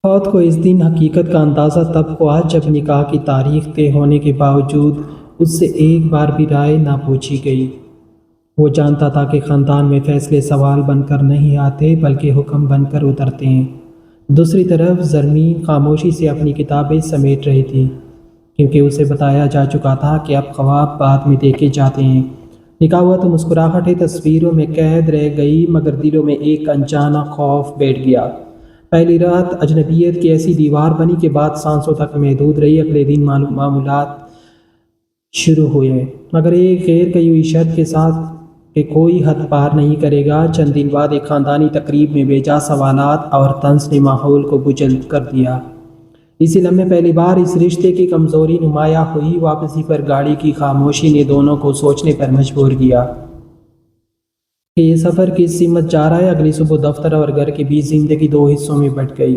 فوت کو اس دن حقیقت کا اندازہ تب ہوا جب نکاح کی تاریخ طے ہونے کے باوجود اس سے ایک بار بھی رائے نہ پوچھی گئی۔ وہ جانتا تھا کہ خاندان میں فیصلے سوال بن کر نہیں آتے بلکہ حکم بن کر اترتے ہیں۔ دوسری طرف زرمین خاموشی سے اپنی کتابیں سمیٹ رہی تھی، کیونکہ اسے بتایا جا چکا تھا کہ اب خواب بعد میں دیکھے جاتے ہیں۔ نکاح ہوا تو مسکراہٹیں تصویروں میں قید رہ گئی، مگر دلوں میں ایک انجانا خوف بیٹھ گیا۔ پہلی رات اجنبیت کی ایسی دیوار بنی کہ بات سانسوں تک محدود رہی۔ اگلے دن معمولات شروع ہوئے، مگر ایک غیر کہی ہوئی شرط کے ساتھ کہ کوئی حد پار نہیں کرے گا۔ چند دن بعد ایک خاندانی تقریب میں بے جا سوالات اور طنز نے ماحول کو بجھل کر دیا۔ اسی لمحے پہلی بار اس رشتے کی کمزوری نمایاں ہوئی۔ واپسی پر گاڑی کی خاموشی نے دونوں کو سوچنے پر مجبور کیا کہ یہ سفر کس سمت جا رہا ہے۔ اگلی صبح دفتر اور گھر کے بیچ زندگی دو حصوں میں بٹ گئی۔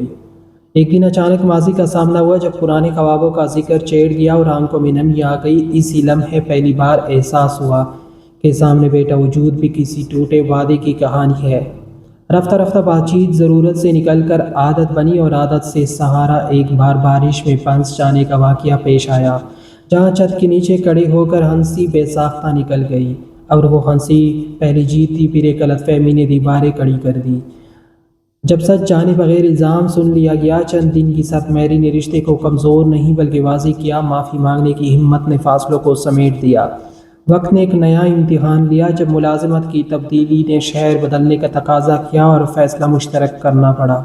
ایک دن اچانک ماضی کا سامنا ہوا جب پرانے خوابوں کا ذکر چھیڑ گیا اور آنکھوں میں نمی آ گئی۔ اسی لمحے پہلی بار احساس ہوا کہ سامنے بیٹا وجود بھی کسی ٹوٹے وعدے کی کہانی ہے۔ رفتہ رفتہ بات چیت ضرورت سے نکل کر عادت بنی، اور عادت سے سہارا ایک بار بارش میں پھنس جانے کا واقعہ پیش آیا، جہاں چھت کے نیچے کھڑے ہو کر ہنسی بے ساختہ نکل گئی، اور وہ ہنسی پہلی جیت تھی۔ پھر ایک غلط فہمی نے دیواریں کھڑی کر دی۔ جب سچ جانے بغیر الزام سن لیا گیا، چند دن کی سرد مہری نے رشتے کو کمزور نہیں بلکہ واضح کیا۔ معافی مانگنے کی ہمت نے فاصلوں کو سمیٹ دیا۔ وقت نے ایک نیا امتحان لیا جب ملازمت کی تبدیلی نے شہر بدلنے کا تقاضا کیا اور فیصلہ مشترک کرنا پڑا۔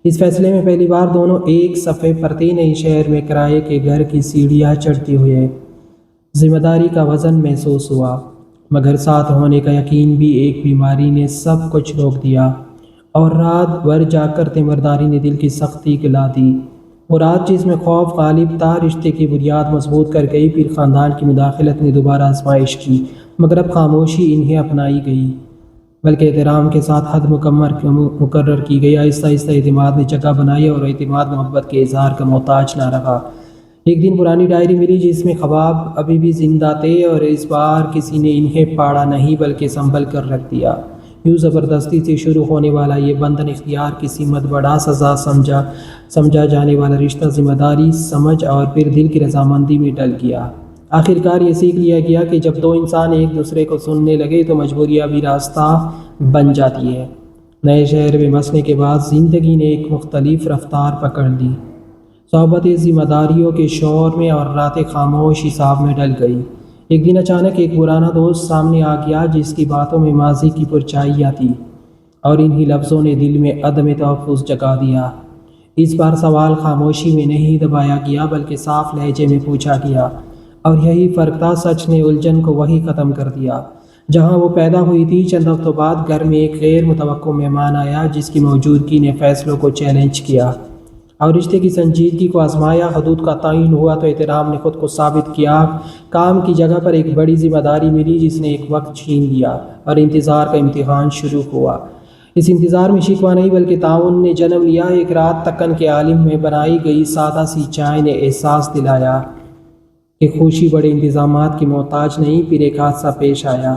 اس فیصلے میں پہلی بار دونوں ایک صفحے پر تھے۔ نئے شہر میں کرائے کے گھر کی سیڑھیاں چڑھتے ہوئے ذمہ داری کا وزن محسوس ہوا، مگر ساتھ ہونے کا یقین بھی۔ ایک بیماری نے سب کچھ روک دیا، اور رات بھر جا کر تیمارداری نے دل کی سختی گلا دی۔ وہ رات جس میں خوف غالب تھا، رشتے کی بنیاد مضبوط کر گئی۔ پھر خاندان کی مداخلت نے دوبارہ آزمائش کی، مگر اب خاموشی انہیں اپنائی گئی، بلکہ احترام کے ساتھ حد مقرر کی گئی۔ آہستہ آہستہ اعتماد نے جگہ بنائی، اور اعتماد محبت کے اظہار کا محتاج نہ رہا۔ ایک دن پرانی ڈائری ملی جس میں خواب ابھی بھی زندہ تھے، اور اس بار کسی نے انہیں پاڑا نہیں بلکہ سنبھل کر رکھ دیا۔ یوں زبردستی سے شروع ہونے والا یہ بندھن اختیار کی سمت بڑا، سزا سمجھا جانے والا رشتہ ذمہ داری، سمجھ اور پھر دل کی رضامندی میں ڈل گیا۔ آخرکار یہ سیکھ لیا گیا کہ جب دو انسان ایک دوسرے کو سننے لگے تو مجبوریاں بھی راستہ بن جاتی ہے۔ نئے شہر میں بسنے کے بعد زندگی نے ایک مختلف رفتار پکڑ لی۔ صحبتیں ذمہ داریوں کے شور میں اور راتیں خاموش حساب میں ڈل گئی۔ ایک دن اچانک ایک پرانا دوست سامنے آ گیا جس کی باتوں میں ماضی کی پرچھائیاں تھیں، اور انہی لفظوں نے دل میں عدم تحفظ جگا دیا۔ اس بار سوال خاموشی میں نہیں دبایا گیا بلکہ صاف لہجے میں پوچھا گیا، اور یہی فرق تھا۔ سچ نے الجھن کو وہی ختم کر دیا جہاں وہ پیدا ہوئی تھی۔ چند ہفتوں بعد گھر میں ایک غیر متوقع مہمان آیا جس کی موجودگی نے فیصلوں کو چیلنج کیا اور رشتے کی سنجیدگی کو آزمایا۔ حدود کا تعین ہوا تو احترام نے خود کو ثابت کیا۔ کام کی جگہ پر ایک بڑی ذمہ داری ملی جس نے ایک وقت چھین لیا، اور انتظار کا امتحان شروع ہوا۔ اس انتظار میں شکوہ نہیں بلکہ تعاون نے جنم لیا۔ ایک رات تکن کے عالم میں بنائی گئی سادہ سی چائے نے احساس دلایا کہ خوشی بڑے انتظامات کی محتاج نہیں۔ پھر ایک حادثہ پیش آیا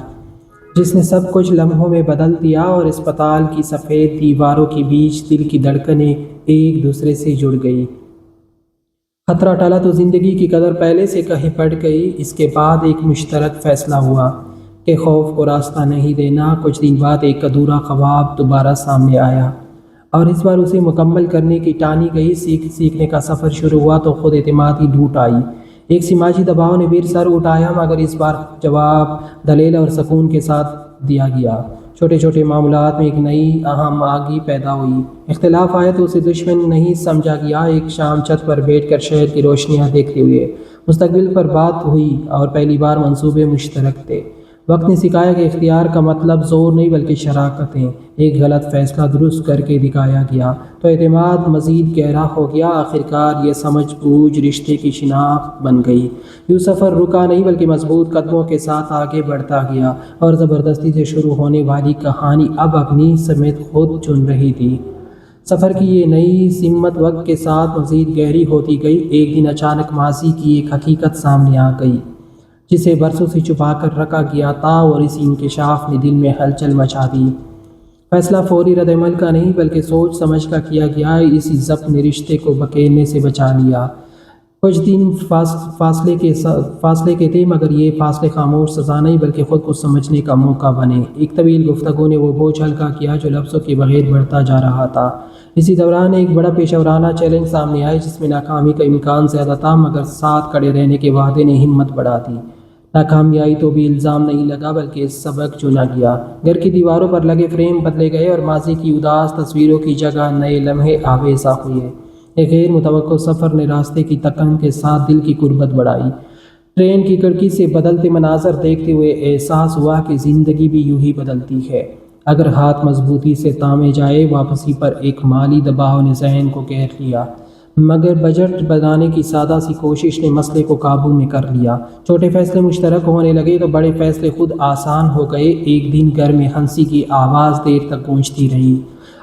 جس نے سب کچھ لمحوں میں بدل دیا، اور اسپتال کی سفید دیواروں کے بیچ دل کی دھڑکنیں ایک دوسرے سے جڑ گئی۔ خطرہ ٹلا تو زندگی کی قدر پہلے سے کہیں بڑھ گئی۔ اس کے بعد ایک مشترک فیصلہ ہوا کہ خوف کو راستہ نہیں دینا۔ کچھ دن بعد ایک ادھورا خواب دوبارہ سامنے آیا، اور اس بار اسے مکمل کرنے کی ٹانی گئی۔ سیکھنے کا سفر شروع ہوا تو خود اعتمادی ٹوٹ آئی۔ ایک سماجی دباؤ نے پھر سر اٹھایا، مگر اس بار جواب دلیل اور سکون کے ساتھ دیا گیا۔ چھوٹے چھوٹے معاملات میں ایک نئی اہم آگی پیدا ہوئی۔ اختلاف آیا تو اسے دشمن نہیں سمجھا گیا۔ ایک شام چھت پر بیٹھ کر شہر کی روشنیاں دیکھتے ہوئے مستقبل پر بات ہوئی، اور پہلی بار منصوبے مشترک تھے۔ وقت نے سکھایا کہ اختیار کا مطلب زور نہیں بلکہ شراکت ہے۔ ایک غلط فیصلہ درست کر کے دکھایا گیا تو اعتماد مزید گہرا ہو گیا۔ آخرکار یہ سمجھ بوجھ رشتے کی شناخت بن گئی۔ یوں سفر رکا نہیں بلکہ مضبوط قدموں کے ساتھ آگے بڑھتا گیا، اور زبردستی سے شروع ہونے والی کہانی اب اپنی سمت خود چن رہی تھی۔ سفر کی یہ نئی سمت وقت کے ساتھ مزید گہری ہوتی گئی۔ ایک دن اچانک ماضی کی ایک حقیقت سامنے آ گئی جسے برسوں سے چھپا کر رکھا گیا تھا، اور اس انکشاف نے دل میں ہلچل مچا دی۔ فیصلہ فوری رد عمل کا نہیں بلکہ سوچ سمجھ کا کیا گیا۔ اسی ضبط نے رشتے کو بکیرنے سے بچا لیا۔ کچھ دن فاصلے کے تھے، مگر یہ فاصلے خاموش سزا نہیں بلکہ خود کو سمجھنے کا موقع بنے۔ ایک طویل گفتگو نے وہ بوجھ ہلکا کیا جو لفظوں کے بغیر بڑھتا جا رہا تھا۔ اسی دوران ایک بڑا پیشہ ورانہ چیلنج سامنے آیا جس میں ناکامی کا امکان زیادہ تھا، مگر ساتھ کھڑے رہنے کے وعدے نے ہمت بڑھا دی۔ ناکامی آئی تو بھی الزام نہیں لگا بلکہ سبق چنا گیا۔ گھر کی دیواروں پر لگے فریم بدلے گئے اور ماضی کی اداس تصویروں کی جگہ نئے لمحے آویزاں ہوئے۔ ایک غیر متوقع سفر نے راستے کی تکن کے ساتھ دل کی قربت بڑھائی۔ ٹرین کی کھڑکی سے بدلتے مناظر دیکھتے ہوئے احساس ہوا کہ زندگی بھی یوں ہی بدلتی ہے اگر ہاتھ مضبوطی سے تھامے جائے۔ واپسی پر ایک مالی دباؤ نے ذہن کو گھیر لیا، مگر بجٹ بنانے کی سادہ سی کوشش نے مسئلے کو قابو میں کر لیا۔ چھوٹے فیصلے مشترک ہونے لگے تو بڑے فیصلے خود آسان ہو گئے۔ ایک دن گھر میں ہنسی کی آواز دیر تک گونجتی رہی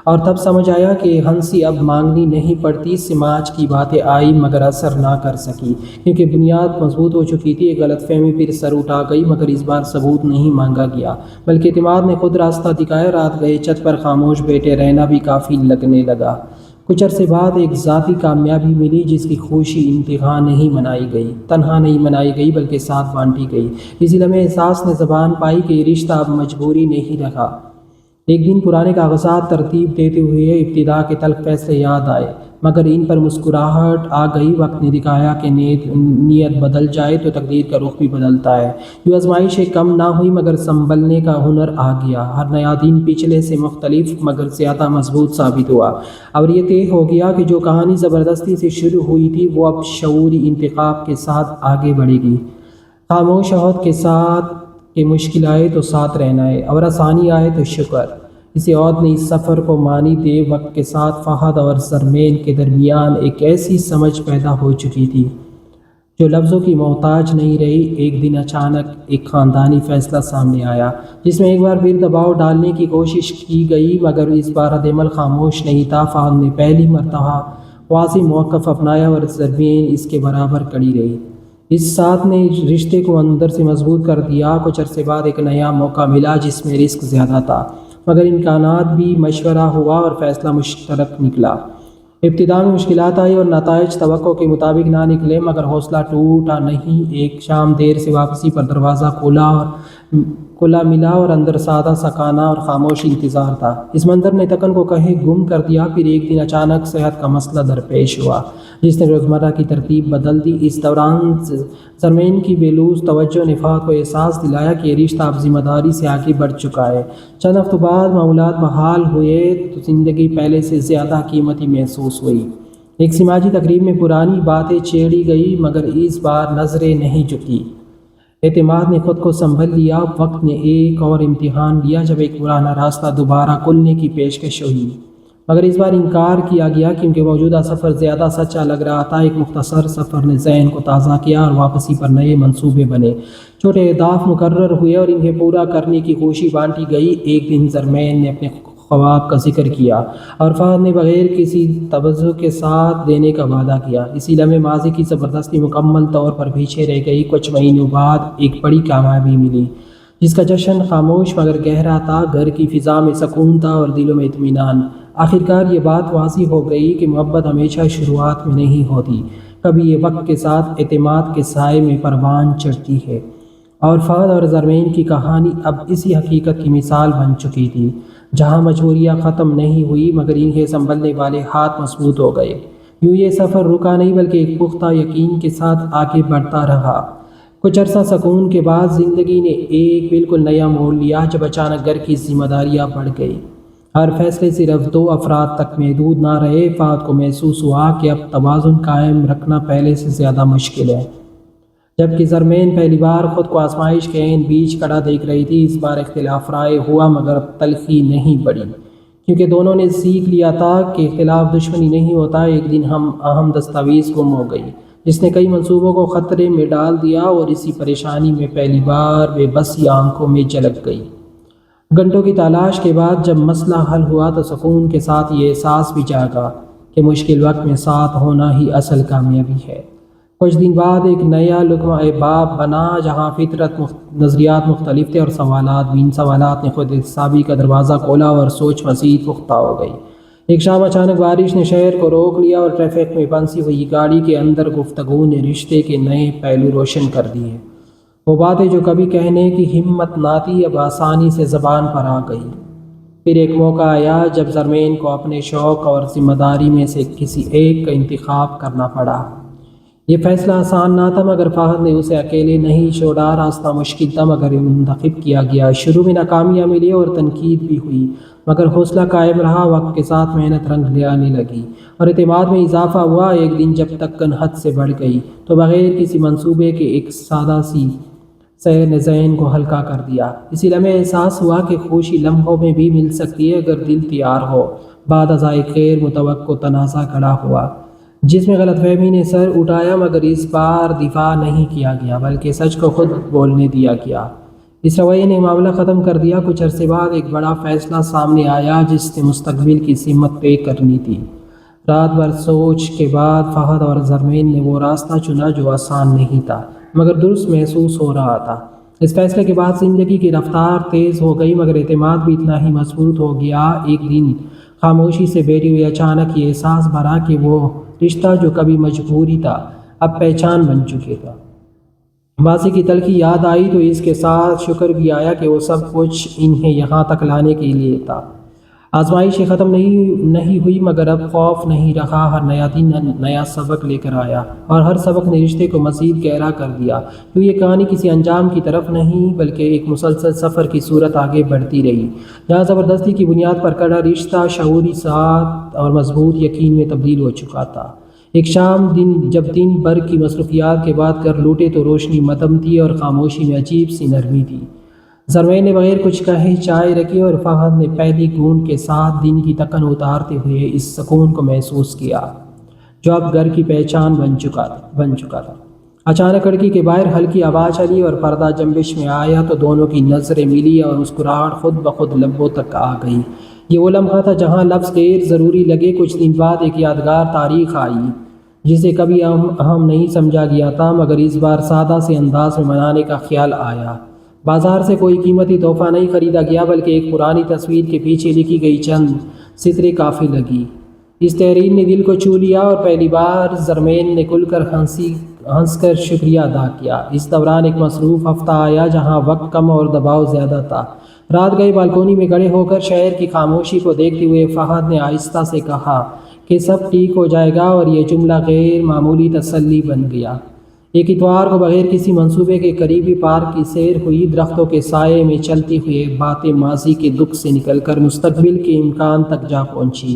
اور تب سمجھ آیا کہ ہنسی اب مانگنی نہیں پڑتی۔ سماج کی باتیں آئی مگر اثر نہ کر سکی کیونکہ بنیاد مضبوط ہو چکی تھی۔ ایک غلط فہمی پھر سر اٹھا گئی، مگر اس بار ثبوت نہیں مانگا گیا بلکہ اعتماد نے خود راستہ دکھایا۔ رات گئے چھت پر خاموش بیٹھے رہنا بھی کافی لگنے لگا۔ کچھ عرصے بعد ایک ذاتی کامیابی ملی جس کی خوشی تنہا نہیں منائی گئی بلکہ ساتھ بانٹی گئی۔ اسی لمحے احساس نے زبان پائی کہ یہ رشتہ اب مجبوری نہیں رہا۔ ایک دن پرانے کاغذات ترتیب دیتے ہوئے ابتدا کے تلخ فیصلے یاد آئے، مگر ان پر مسکراہٹ آ گئی۔ وقت نے دکھایا کہ نیت بدل جائے تو تقدیر کا رخ بھی بدلتا ہے۔ یہ آزمائشیں کم نہ ہوئی مگر سنبھلنے کا ہنر آ گیا۔ ہر نیا دن پچھلے سے مختلف مگر زیادہ مضبوط ثابت ہوا، اور یہ طے ہو گیا کہ جو کہانی زبردستی سے شروع ہوئی تھی وہ اب شعوری انتخاب کے ساتھ آگے بڑھے گی۔ خاموش عہد کے ساتھ کہ مشکل آئے تو ساتھ رہنا ہے اور آسانی آئے تو شکر۔ اسی عہد نے اس سفر کو معنی دے۔ وقت کے ساتھ فہد اور زرمین کے درمیان ایک ایسی سمجھ پیدا ہو چکی تھی جو لفظوں کی محتاج نہیں رہی۔ ایک دن اچانک ایک خاندانی فیصلہ سامنے آیا جس میں ایک بار پھر دباؤ ڈالنے کی کوشش کی گئی، مگر اس بار رد عمل خاموش نہیں تھا۔ فہد نے پہلی مرتبہ واضح موقف اپنایا اور زرمین اس کے برابر کھڑی رہی۔ اس ساتھ نے رشتے کو اندر سے مضبوط کر دیا۔ کچھ عرصے بعد ایک نیا موقع ملا جس میں رسک زیادہ تھا، مگر امکانات بھی۔ مشورہ ہوا اور فیصلہ مشترک نکلا۔ ابتدا میں مشکلات آئی اور نتائج توقع کے مطابق نہ نکلے، مگر حوصلہ ٹوٹا نہیں۔ ایک شام دیر سے واپسی پر دروازہ کھلا ملا اور اندر سادہ سا کھانا اور خاموش انتظار تھا۔ اس منظر نے تکن کو کہیں گم کر دیا۔ پھر ایک دن اچانک صحت کا مسئلہ درپیش ہوا جس نے روزمرہ کی ترتیب بدل دی۔ اس دوران زرمین کی بے لوث توجہ نے فہد کو احساس دلایا کہ یہ رشتہ اب ذمہ داری سے آگے بڑھ چکا ہے۔ چند ہفتوں بعد معاملات بحال ہوئے تو زندگی پہلے سے زیادہ قیمتی محسوس ہوئی۔ ایک سماجی تقریب میں پرانی باتیں چھیڑی گئی، مگر اس بار نظریں نہیں جھکی۔ اعتماد نے خود کو سنبھل لیا۔ وقت نے ایک اور امتحان لیا جب ایک پرانا راستہ دوبارہ کھلنے کی پیشکش ہوئی، مگر اس بار انکار کیا گیا کیونکہ موجودہ سفر زیادہ سچا لگ رہا تھا۔ ایک مختصر سفر نے ذہن کو تازہ کیا اور واپسی پر نئے منصوبے بنے۔ چھوٹے اہداف مقرر ہوئے اور انہیں پورا کرنے کی خوشی بانٹی گئی۔ ایک دن زرمین نے اپنے خواب کا ذکر کیا اور فہد نے بغیر کسی توضع کے ساتھ دینے کا وعدہ کیا۔ اسی لمحے ماضی کی زبردستی مکمل طور پر پیچھے رہ گئی۔ کچھ مہینوں بعد ایک بڑی کامیابی ملی جس کا جشن خاموش مگر گہرا تھا۔ گھر کی فضا میں سکون تھا اور دلوں میں اطمینان۔ آخرکار یہ بات واضح ہو گئی کہ محبت ہمیشہ شروعات میں نہیں ہوتی، کبھی یہ وقت کے ساتھ اعتماد کے سائے میں پروان چڑھتی ہے۔ اور فہد اور زرمین کی کہانی اب اسی حقیقت کی مثال بن چکی تھی، جہاں مجبوریاں ختم نہیں ہوئی مگر انہیں سنبھلنے والے ہاتھ مضبوط ہو گئے۔ یوں یہ سفر رکا نہیں بلکہ ایک پختہ یقین کے ساتھ آگے بڑھتا رہا۔ کچھ عرصہ سکون کے بعد زندگی نے ایک بالکل نیا موڑ لیا جب اچانک گھر کی ذمہ داریاں بڑھ گئی۔ ہر فیصلے صرف 2 افراد تک محدود نہ رہے۔ فہد کو محسوس ہوا کہ اب توازن قائم رکھنا پہلے سے زیادہ مشکل ہے، جبکہ زرمین پہلی بار خود کو آزمائش کے عین بیچ کھڑا دیکھ رہی تھی۔ اس بار اختلاف رائے ہوا مگر تلخی نہیں بڑھی، کیونکہ دونوں نے سیکھ لیا تھا کہ اختلاف دشمنی نہیں ہوتا۔ ایک دن اہم دستاویز گم ہو گئی جس نے کئی منصوبوں کو خطرے میں ڈال دیا، اور اسی پریشانی میں پہلی بار بے بسی آنکھوں میں جھلک گئی۔ گھنٹوں کی تلاش کے بعد جب مسئلہ حل ہوا تو سکون کے ساتھ یہ احساس بھی جاگا کہ مشکل وقت میں ساتھ ہونا ہی اصل کامیابی ہے۔ کچھ دن بعد ایک نیا لقمہ باب بنا جہاں فطرت نظریات مختلف تھے اور سوالات بھی۔ ان سوالات نے خود احتسابی کا دروازہ کھولا اور سوچ مزید پختہ ہو گئی۔ ایک شام اچانک بارش نے شہر کو روک لیا اور ٹریفک میں پھنسی ہوئی گاڑی کے اندر گفتگو نے رشتے کے نئے پہلو روشن کر دیے۔ وہ باتیں جو کبھی کہنے کی ہمت نہ تھی اب آسانی سے زبان پر آ گئی۔ پھر ایک موقع آیا جب زرمین کو اپنے شوق اور ذمہ داری میں سے کسی ایک کا انتخاب کرنا پڑا۔ یہ فیصلہ آسان نہ تھا مگر فہد نے اسے اکیلے نہیں چھوڑا۔ راستہ مشکل تھا مگر منتخب کیا گیا۔ شروع میں ناکامیاں ملی اور تنقید بھی ہوئی مگر حوصلہ قائم رہا۔ وقت کے ساتھ محنت رنگ لے آنے لگی اور اعتماد میں اضافہ ہوا۔ ایک دن جب تکن حد سے بڑھ گئی تو بغیر کسی منصوبے کے ایک سادہ سی سیر نے ذہن کو ہلکا کر دیا۔ اسی لمحے احساس ہوا کہ خوشی لمحوں میں بھی مل سکتی ہے اگر دل تیار ہو۔ بعد ازاں ایک غیر متوقع تنازع کھڑا ہوا جس میں غلط فہمی نے سر اٹھایا مگر اس بار دفاع نہیں کیا گیا بلکہ سچ کو خود بولنے دیا گیا۔ اس رویے نے معاملہ ختم کر دیا۔ کچھ عرصے بعد ایک بڑا فیصلہ سامنے آیا جس نے مستقبل کی سمت طے کرنی تھی۔ رات بھر سوچ کے بعد فہد اور زرمین نے وہ راستہ چنا جو آسان نہیں تھا مگر درست محسوس ہو رہا تھا۔ اس فیصلے کے بعد زندگی کی رفتار تیز ہو گئی مگر اعتماد بھی اتنا ہی مضبوط ہو گیا۔ ایک دن خاموشی سے بیٹھی ہوئی اچانک یہ احساس بھرا کہ وہ رشتہ جو کبھی مجبوری تھا اب پہچان بن چکے تھا۔ ماضی کی تلخی یاد آئی تو اس کے ساتھ شکر بھی آیا کہ وہ سب کچھ انہیں یہاں تک لانے کے لیے تھا۔ آزمائشیں ختم نہیں ہوئی مگر اب خوف نہیں رہا۔ ہر نیا دن نیا سبق لے کر آیا اور ہر سبق نے رشتے کو مزید گہرا کر دیا۔ تو یہ کہانی کسی انجام کی طرف نہیں بلکہ ایک مسلسل سفر کی صورت آگے بڑھتی رہی جہاں زبردستی کی بنیاد پر کھڑا رشتہ شعوری ساتھ اور مضبوط یقین میں تبدیل ہو چکا تھا۔ ایک شام جب دن بھر کی مصروفیات کے بعد گھر لوٹے تو روشنی مدھم تھی اور خاموشی میں عجیب سی نرمی تھی۔ زرمین نے بغیر کچھ کہے چائے رکھی اور فہد نے پہلی گھونٹ کے ساتھ دن کی تکن اتارتے ہوئے اس سکون کو محسوس کیا جو اب گھر کی پہچان بن چکا تھا۔ اچانک کھڑکی کے باہر ہلکی آواز چلی اور پردہ جنبش میں آیا تو دونوں کی نظریں ملی اور مسکراہٹ خود بخود لبوں تک آ گئی۔ یہ وہ لمحہ تھا جہاں لفظ غیر ضروری لگے۔ کچھ دن بعد ایک یادگار تاریخ آئی جسے کبھی اہم نہیں سمجھا گیا تھا مگر اس بار سادہ سے انداز میں منانے کا خیال آیا۔ بازار سے کوئی قیمتی تحفہ نہیں خریدا گیا بلکہ ایک پرانی تصویر کے پیچھے لکھی گئی چند سطریں کافی لگی۔ اس تحریر نے دل کو چھو لیا اور پہلی بار زرمین نے کھل کر ہنس کر شکریہ ادا کیا۔ اس دوران ایک مصروف ہفتہ آیا جہاں وقت کم اور دباؤ زیادہ تھا۔ رات گئے بالکونی میں کھڑے ہو کر شہر کی خاموشی کو دیکھتے ہوئے فہد نے آہستہ سے کہا کہ سب ٹھیک ہو جائے گا اور یہ جملہ غیر معمولی تسلی بن گیا۔ ایک اتوار کو بغیر کسی منصوبے کے قریبی پارک کی سیر ہوئی۔ درختوں کے سائے میں چلتی ہوئے باتیں ماضی کے دکھ سے نکل کر مستقبل کے امکان تک جا پہنچی۔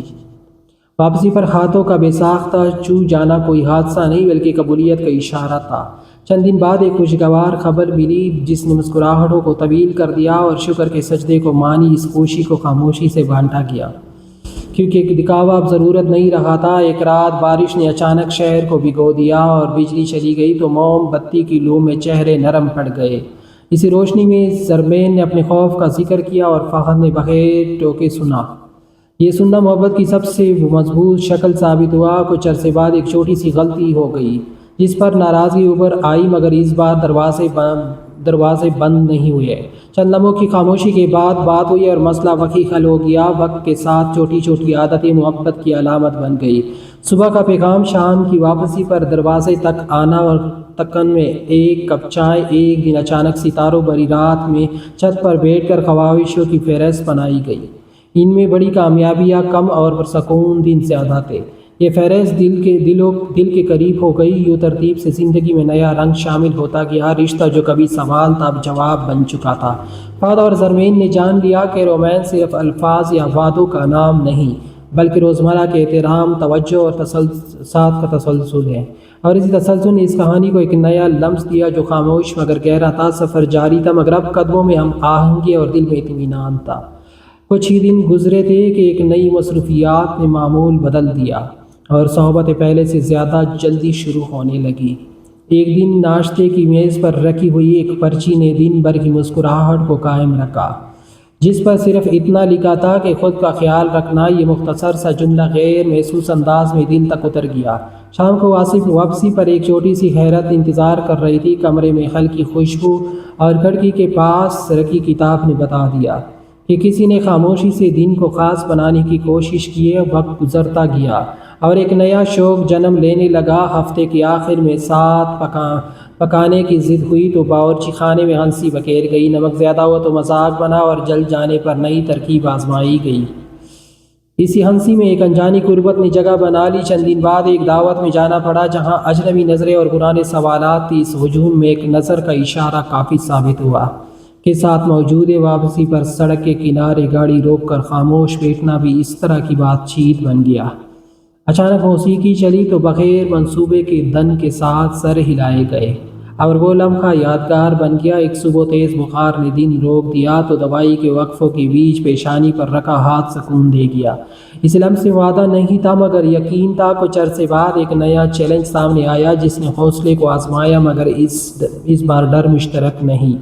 واپسی پر ہاتھوں کا بے ساختہ چھو جانا کوئی حادثہ نہیں بلکہ قبولیت کا اشارہ تھا۔ چند دن بعد ایک خوشگوار خبر ملی جس نے مسکراہٹوں کو طویل کر دیا اور شکر کے سجدے کو مانی۔ اس خوشی کو خاموشی سے بانٹا گیا کیونکہ دکھاوا اب ضرورت نہیں رہا تھا۔ ایک رات بارش نے اچانک شہر کو بھگو دیا اور بجلی چلی گئی تو موم بتی کی لو میں چہرے نرم پڑ گئے۔ اسی روشنی میں زرمین نے اپنے خوف کا ذکر کیا اور فہد نے بغیر ٹوکے سنا۔ یہ سننا محبت کی سب سے مضبوط شکل ثابت ہوا۔ کچھ عرصے بعد ایک چھوٹی سی غلطی ہو گئی جس پر ناراضگی ابھر آئی مگر اس بار دروازے بند نہیں ہوئے۔ چند لمحوں کی خاموشی کے بعد بات ہوئی اور مسئلہ وقتی حل ہو گیا۔ وقت کے ساتھ چھوٹی چھوٹی عادتیں محبت کی علامت بن گئی۔ صبح کا پیغام، شام کی واپسی پر دروازے تک آنا اور تکن میں ایک کپ چائے۔ ایک دن اچانک ستاروں بھری رات میں چھت پر بیٹھ کر خواہشوں کی فہرست بنائی گئی۔ ان میں بڑی کامیابیاں کم اور پرسکون دن زیادہ تھے۔ یہ فہرست دل کے قریب ہو گئی۔ یوں ترتیب سے زندگی میں نیا رنگ شامل ہوتا گیا۔ رشتہ جو کبھی سوال تھا اب جواب بن چکا تھا۔ فہد اور زرمین نے جان لیا کہ رومانس صرف الفاظ یا وعدوں کا نام نہیں بلکہ روزمرہ کے احترام، توجہ اور ساتھ کا تسلسل ہے۔ اور اسی تسلسل نے اس کہانی کو ایک نیا لمس دیا جو خاموش مگر گہرا تھا۔ سفر جاری تھا مگر اب قدموں میں ہم آہنگی اور دل میں اطمینان تھا۔ کچھ ہی دن گزرے تھے کہ ایک نئی مصروفیات نے معمول بدل دیا اور صحبتیں پہلے سے زیادہ جلدی شروع ہونے لگی۔ ایک دن ناشتے کی میز پر رکھی ہوئی ایک پرچی نے دن بھر کی مسکراہٹ کو قائم رکھا جس پر صرف اتنا لکھا تھا کہ خود کا خیال رکھنا۔ یہ مختصر سا جملہ غیر محسوس انداز میں دل تک اتر گیا۔ شام کو آصف واپسی پر ایک چھوٹی سی حیرت انتظار کر رہی تھی۔ کمرے میں ہلکی خوشبو اور کھڑکی کے پاس رکھی کتاب نے بتا دیا کہ کسی نے خاموشی سے دن کو خاص بنانے کی کوشش کی ہے۔ وقت گزرتا گیا اور ایک نیا شوق جنم لینے لگا۔ ہفتے کے آخر میں ساتھ پکانے کی ضد ہوئی تو باورچی خانے میں ہنسی بکھیر گئی۔ نمک زیادہ ہوا تو مذاق بنا اور جل جانے پر نئی ترکیب آزمائی گئی۔ اسی ہنسی میں ایک انجانی قربت نے جگہ بنا لی۔ چند دن بعد ایک دعوت میں جانا پڑا جہاں اجنبی نظریں اور پرانے سوالات تھی۔ اس ہجوم میں ایک نظر کا اشارہ کافی ثابت ہوا کہ ساتھ موجود واپسی پر سڑک کے کنارے گاڑی روک کر خاموش بیٹھنا بھی اس طرح کی بات چیت بن گیا۔ اچانک موسیقی چلی تو بغیر منصوبے کے دن کے ساتھ سر ہلائے گئے اور وہ لمحہ یادگار بن گیا۔ ایک صبح تیز بخار نے دن روک دیا تو دوائی کے وقفوں کے بیچ پیشانی پر رکھا ہاتھ سکون دے گیا۔ اس لمحے سے وعدہ نہیں تھا مگر یقین تھا۔ کچھ عرصے بعد ایک نیا چیلنج سامنے آیا جس نے حوصلے کو آزمایا مگر اس بار ڈر مشترک نہیں۔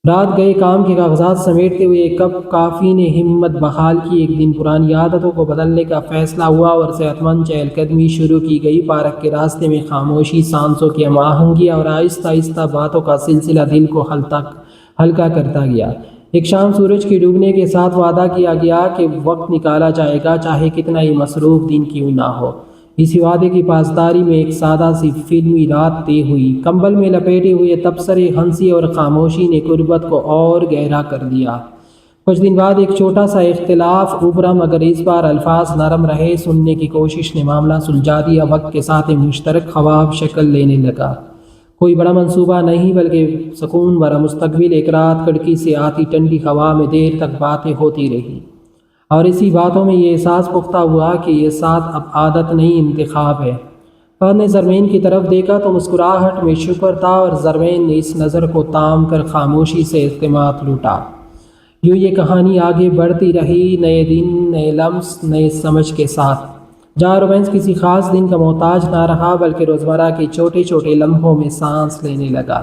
رات گئے کام کے کاغذات سمیٹتے ہوئے ایک کپ کافی نے ہمت بحال کی۔ ایک دن پرانی عادتوں کو بدلنے کا فیصلہ ہوا اور صحت مند چہل قدمی شروع کی گئی۔ پارک کے راستے میں خاموشی، سانسوں کی ہم آہنگی اور آہستہ آہستہ باتوں کا سلسلہ دل کو ہلکا کرتا گیا۔ ایک شام سورج کے ڈوبنے کے ساتھ وعدہ کیا گیا کہ وقت نکالا جائے گا چاہے کتنا ہی مصروف دن کیوں نہ ہو۔ اسی وعدے کی پاسداری میں ایک سادہ سی فلمی رات طے ہوئی۔ کمبل میں لپیٹے ہوئے تبصرے، ہنسی اور خاموشی نے قربت کو اور گہرا کر دیا۔ کچھ دن بعد ایک چھوٹا سا اختلاف ابھرا مگر اس بار الفاظ نرم رہے۔ سننے کی کوشش نے معاملہ سلجھا دیا۔ وقت کے ساتھ ایک مشترک خواب شکل لینے لگا۔ کوئی بڑا منصوبہ نہیں بلکہ سکون بھرا مستقبل۔ ایک رات کھڑکی سے آتی ٹھنڈی ہوا میں دیر تک باتیں ہوتی رہی اور اسی باتوں میں یہ احساس پختہ ہوا کہ یہ ساتھ اب عادت نہیں انتخاب ہے۔ فہد نے زرمین کی طرف دیکھا تو مسکراہٹ میں شکر تھا اور زرمین نے اس نظر کو تام کر خاموشی سے اعتماد لوٹا۔ یوں یہ کہانی آگے بڑھتی رہی، نئے دن، نئے لمس، نئے سمجھ کے ساتھ۔ جہاں رومانس کسی خاص دن کا محتاج نہ رہا بلکہ روزمرہ کے چھوٹے چھوٹے لمحوں میں سانس لینے لگا۔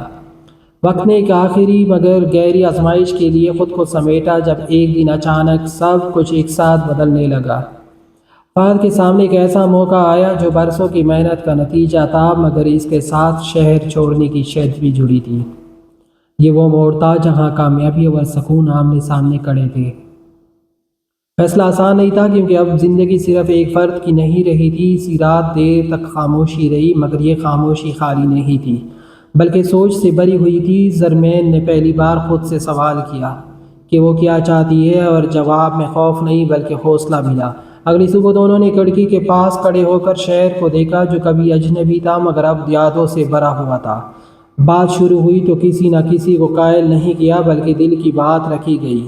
وقت نے ایک آخری مگر گہری آزمائش کے لیے خود کو سمیٹا جب ایک دن اچانک سب کچھ ایک ساتھ بدلنے لگا۔ فہد کے سامنے ایک ایسا موقع آیا جو برسوں کی محنت کا نتیجہ تھا مگر اس کے ساتھ شہر چھوڑنے کی شرط بھی جڑی تھی۔ یہ وہ موڑ تھا جہاں کامیابی اور سکون آمنے سامنے کھڑے تھے۔ فیصلہ آسان نہیں تھا کیونکہ اب زندگی صرف ایک فرد کی نہیں رہی تھی۔ اسی رات دیر تک خاموشی رہی مگر یہ خاموشی خالی نہیں تھی بلکہ سوچ سے بھری ہوئی تھی۔ زرمین نے پہلی بار خود سے سوال کیا کہ وہ کیا چاہتی ہے اور جواب میں خوف نہیں بلکہ حوصلہ ملا۔ اگلی صبح دونوں نے کھڑکی کے پاس کھڑے ہو کر شہر کو دیکھا جو کبھی اجنبی تھا مگر اب یادوں سے بھرا ہوا تھا۔ بات شروع ہوئی تو کسی نہ کسی کو قائل نہیں کیا بلکہ دل کی بات رکھی گئی۔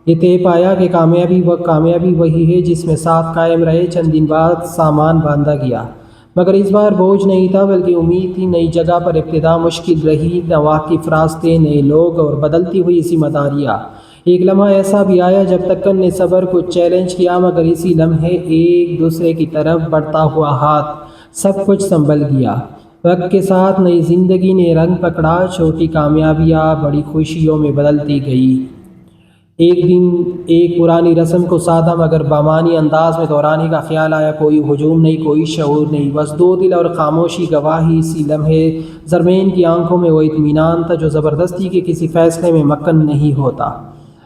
یہ طے پایا کہ کامیابی وہی ہے جس میں ساتھ قائم رہے۔ چند دن بعد سامان باندھا گیا مگر اس بار بوجھ نہیں تھا بلکہ امید تھی۔ نئی جگہ پر ابتدا مشکل رہی، ناواقف راستے، نئے لوگ اور بدلتی ہوئی ذمہ داریاں۔ ایک لمحہ ایسا بھی آیا جب تکن نے صبر کو چیلنج کیا مگر اسی لمحے ایک دوسرے کی طرف بڑھتا ہوا ہاتھ سب کچھ سنبھل گیا۔ وقت کے ساتھ نئی زندگی نے رنگ پکڑا، چھوٹی کامیابیاں بڑی خوشیوں میں بدلتی گئی۔ ایک دن ایک پرانی رسم کو سادہ مگر بامانی انداز میں دہرانے کا خیال آیا۔ کوئی ہجوم نہیں، کوئی شعور نہیں، بس دو دل اور خاموشی گواہی۔ اسی لمحے زرمین کی آنکھوں میں وہ اطمینان تھا جو زبردستی کے کسی فیصلے میں مکن نہیں ہوتا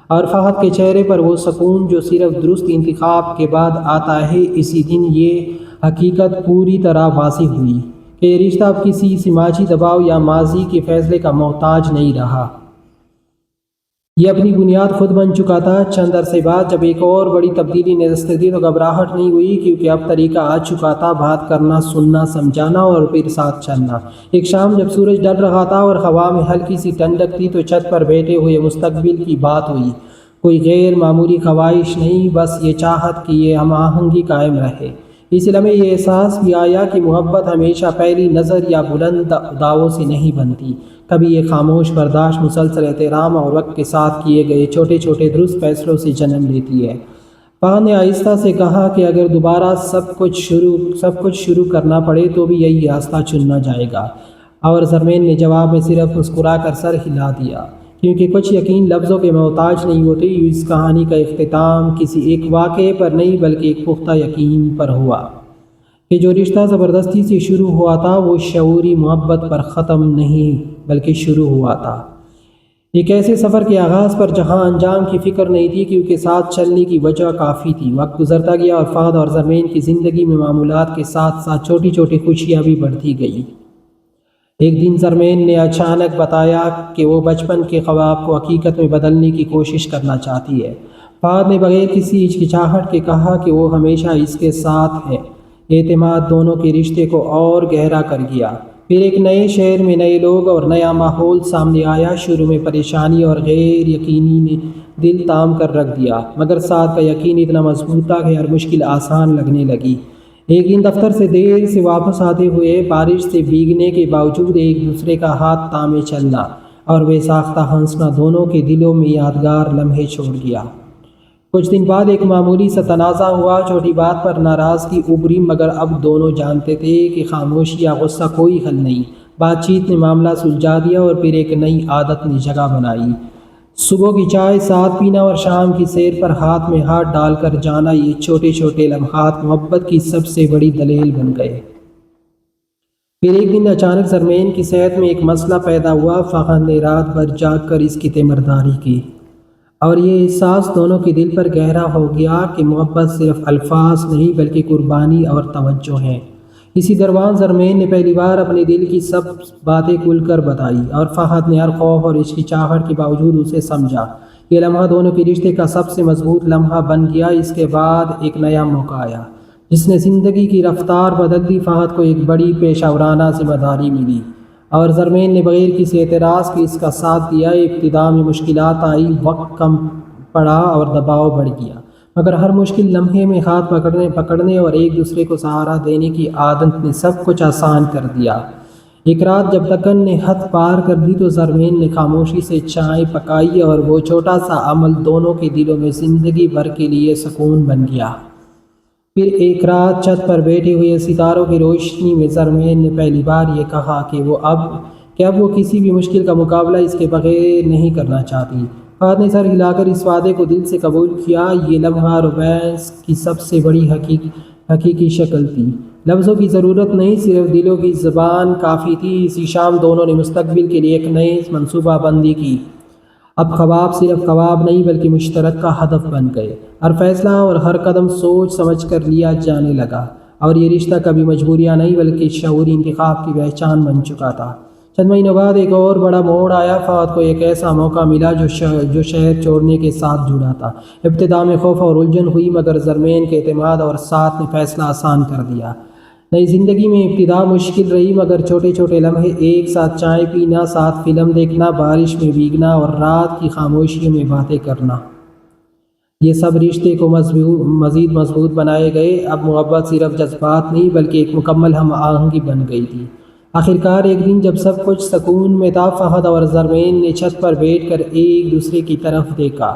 اور فہد کے چہرے پر وہ سکون جو صرف درست انتخاب کے بعد آتا ہے۔ اسی دن یہ حقیقت پوری طرح واضح ہوئی کہ یہ رشتہ اب کسی سماجی دباؤ یا ماضی کے فیصلے کا محتاج نہیں رہا۔ یہ اپنی بنیاد خود بن چکا تھا۔ چند عرصے بعد جب ایک اور بڑی تبدیلی نے دستک دی تو گھبراہٹ نہیں ہوئی کیونکہ اب طریقہ آ چکا تھا، بات کرنا، سننا، سمجھانا اور پھر ساتھ چلنا۔ ایک شام جب سورج ڈل رہا تھا اور ہوا میں ہلکی سی ٹھنڈک تھی تو چھت پر بیٹھے ہوئے مستقبل کی بات ہوئی۔ کوئی غیر معمولی خواہش نہیں، بس یہ چاہت کہ یہ ہم آہنگی قائم رہے۔ اس لمحے یہ احساس بھی آیا کہ محبت ہمیشہ پہلی نظر یا بلند دعووں سے نہیں بنتی، کبھی یہ خاموش برداشت، مسلسل احترام اور وقت کے ساتھ کیے گئے چھوٹے چھوٹے درست فیصلوں سے جنم لیتی ہے۔ فہد نے آہستہ سے کہا کہ اگر دوبارہ سب کچھ شروع کرنا پڑے تو بھی یہی راستہ چننا جائے گا، اور زرمین نے جواب میں صرف مسکرا کر سر ہلا دیا کیونکہ کچھ یقین لفظوں کے محتاج نہیں ہوتے۔ اس کہانی کا اختتام کسی ایک واقعے پر نہیں بلکہ ایک پختہ یقین پر ہوا۔ کہ جو رشتہ زبردستی سے شروع ہوا تھا وہ شعوری محبت پر ختم نہیں بلکہ شروع ہوا تھا، ایک ایسے سفر کے آغاز پر جہاں انجام کی فکر نہیں تھی کیونکہ ساتھ چلنے کی وجہ کافی تھی۔ وقت گزرتا گیا اور فہد اور زرمین کی زندگی میں معمولات کے ساتھ ساتھ چھوٹی چھوٹی خوشیاں بھی بڑھتی گئی۔ ایک دن زرمین نے اچانک بتایا کہ وہ بچپن کے خواب کو حقیقت میں بدلنے کی کوشش کرنا چاہتی ہے۔ فہد نے بغیر کسی ہچکچاہٹ کے کہا کہ وہ ہمیشہ اس کے ساتھ ہے۔ اعتماد دونوں کے رشتے کو اور گہرا کر گیا۔ پھر ایک نئے شہر میں نئے لوگ اور نیا ماحول سامنے آیا۔ شروع میں پریشانی اور غیر یقینی نے دل تام کر رکھ دیا، مگر ساتھ کا یقین اتنا مضبوط تھا کہ ہر مشکل آسان لگنے لگی۔ ایک دن دفتر سے دیر سے واپس آتے ہوئے بارش سے بھیگنے کے باوجود ایک دوسرے کا ہاتھ تامے چلنا اور بے ساختہ ہنسنا دونوں کے دلوں میں یادگار لمحے چھوڑ گیا۔ کچھ دن بعد ایک معمولی سا تنازع ہوا، چھوٹی بات پر ناراضگی ابھری، مگر اب دونوں جانتے تھے کہ خاموشی یا غصہ کوئی حل نہیں۔ بات چیت نے معاملہ سلجھا دیا اور پھر ایک نئی عادت نے جگہ بنائی۔ صبح کی چائے ساتھ پینا اور شام کی سیر پر ہاتھ میں ہاتھ ڈال کر جانا، یہ چھوٹے چھوٹے لمحات محبت کی سب سے بڑی دلیل بن گئے۔ پھر ایک دن اچانک زرمین کی صحت میں ایک مسئلہ پیدا ہوا۔ فہد نے رات بھر جاگ کر اس کی تیمارداری کی اور یہ احساس دونوں کے دل پر گہرا ہو گیا کہ محبت صرف الفاظ نہیں بلکہ قربانی اور توجہ ہے۔ اسی دوران زرمین نے پہلی بار اپنے دل کی سب باتیں کھل کر بتائی اور فہد نے ہر خوف اور ہچکچاہٹ کے باوجود اسے سمجھا۔ یہ لمحہ دونوں کے رشتے کا سب سے مضبوط لمحہ بن گیا۔ اس کے بعد ایک نیا موقع آیا جس نے زندگی کی رفتار بدل دی۔ فہد کو ایک بڑی پیشہ ورانہ ذمہ داری ملی اور زرمین نے بغیر کسی اعتراض کے اس کا ساتھ دیا۔ ابتدا میں مشکلات آئی، وقت کم پڑا اور دباؤ بڑھ گیا، مگر ہر مشکل لمحے میں ہاتھ پکڑنے اور ایک دوسرے کو سہارا دینے کی عادت نے سب کچھ آسان کر دیا۔ ایک رات جب تکن نے حد پار کر دی تو زرمین نے خاموشی سے چائے پکائی اور وہ چھوٹا سا عمل دونوں کے دلوں میں زندگی بھر کے لیے سکون بن گیا۔ پھر ایک رات چھت پر بیٹھے ہوئے ستاروں کی روشنی میں زرمین نے پہلی بار یہ کہا کہ اب وہ کسی بھی مشکل کا مقابلہ اس کے بغیر نہیں کرنا چاہتی۔ فہد نے سر ہلا کر اس وعدے کو دل سے قبول کیا۔ یہ لمحہ رومانس کی سب سے بڑی حقیقی شکل تھی۔ لفظوں کی ضرورت نہیں، صرف دلوں کی زبان کافی تھی۔ اسی شام دونوں نے مستقبل کے لیے ایک نئی منصوبہ بندی کی۔ اب خواب صرف خواب نہیں بلکہ مشترکہ ہدف بن گئے۔ ہر فیصلہ اور ہر قدم سوچ سمجھ کر لیا جانے لگا اور یہ رشتہ کبھی مجبوریاں نہیں بلکہ شعوری انتخاب کی پہچان بن چکا تھا۔ چند مہینوں بعد ایک اور بڑا موڑ آیا۔ فہد کو ایک ایسا موقع ملا جو شہر چھوڑنے کے ساتھ جڑا تھا۔ ابتدا میں خوف اور الجھن ہوئی، مگر زرمین کے اعتماد اور ساتھ نے فیصلہ آسان کر دیا۔ نئی زندگی میں ابتدا مشکل رہی، مگر چھوٹے چھوٹے لمحے، ایک ساتھ چائے پینا، ساتھ فلم دیکھنا، بارش میں بھیگنا اور رات کی خاموشیوں میں باتیں کرنا، یہ سب رشتے کو مزید مضبوط بنائے گئے۔ اب محبت صرف جذبات نہیں بلکہ ایک مکمل ہم آہنگی بن گئی تھی۔ آخرکار ایک دن جب سب کچھ سکون میں تھا، فہد اور زرمین نے چھت پر بیٹھ کر ایک دوسرے کی طرف دیکھا۔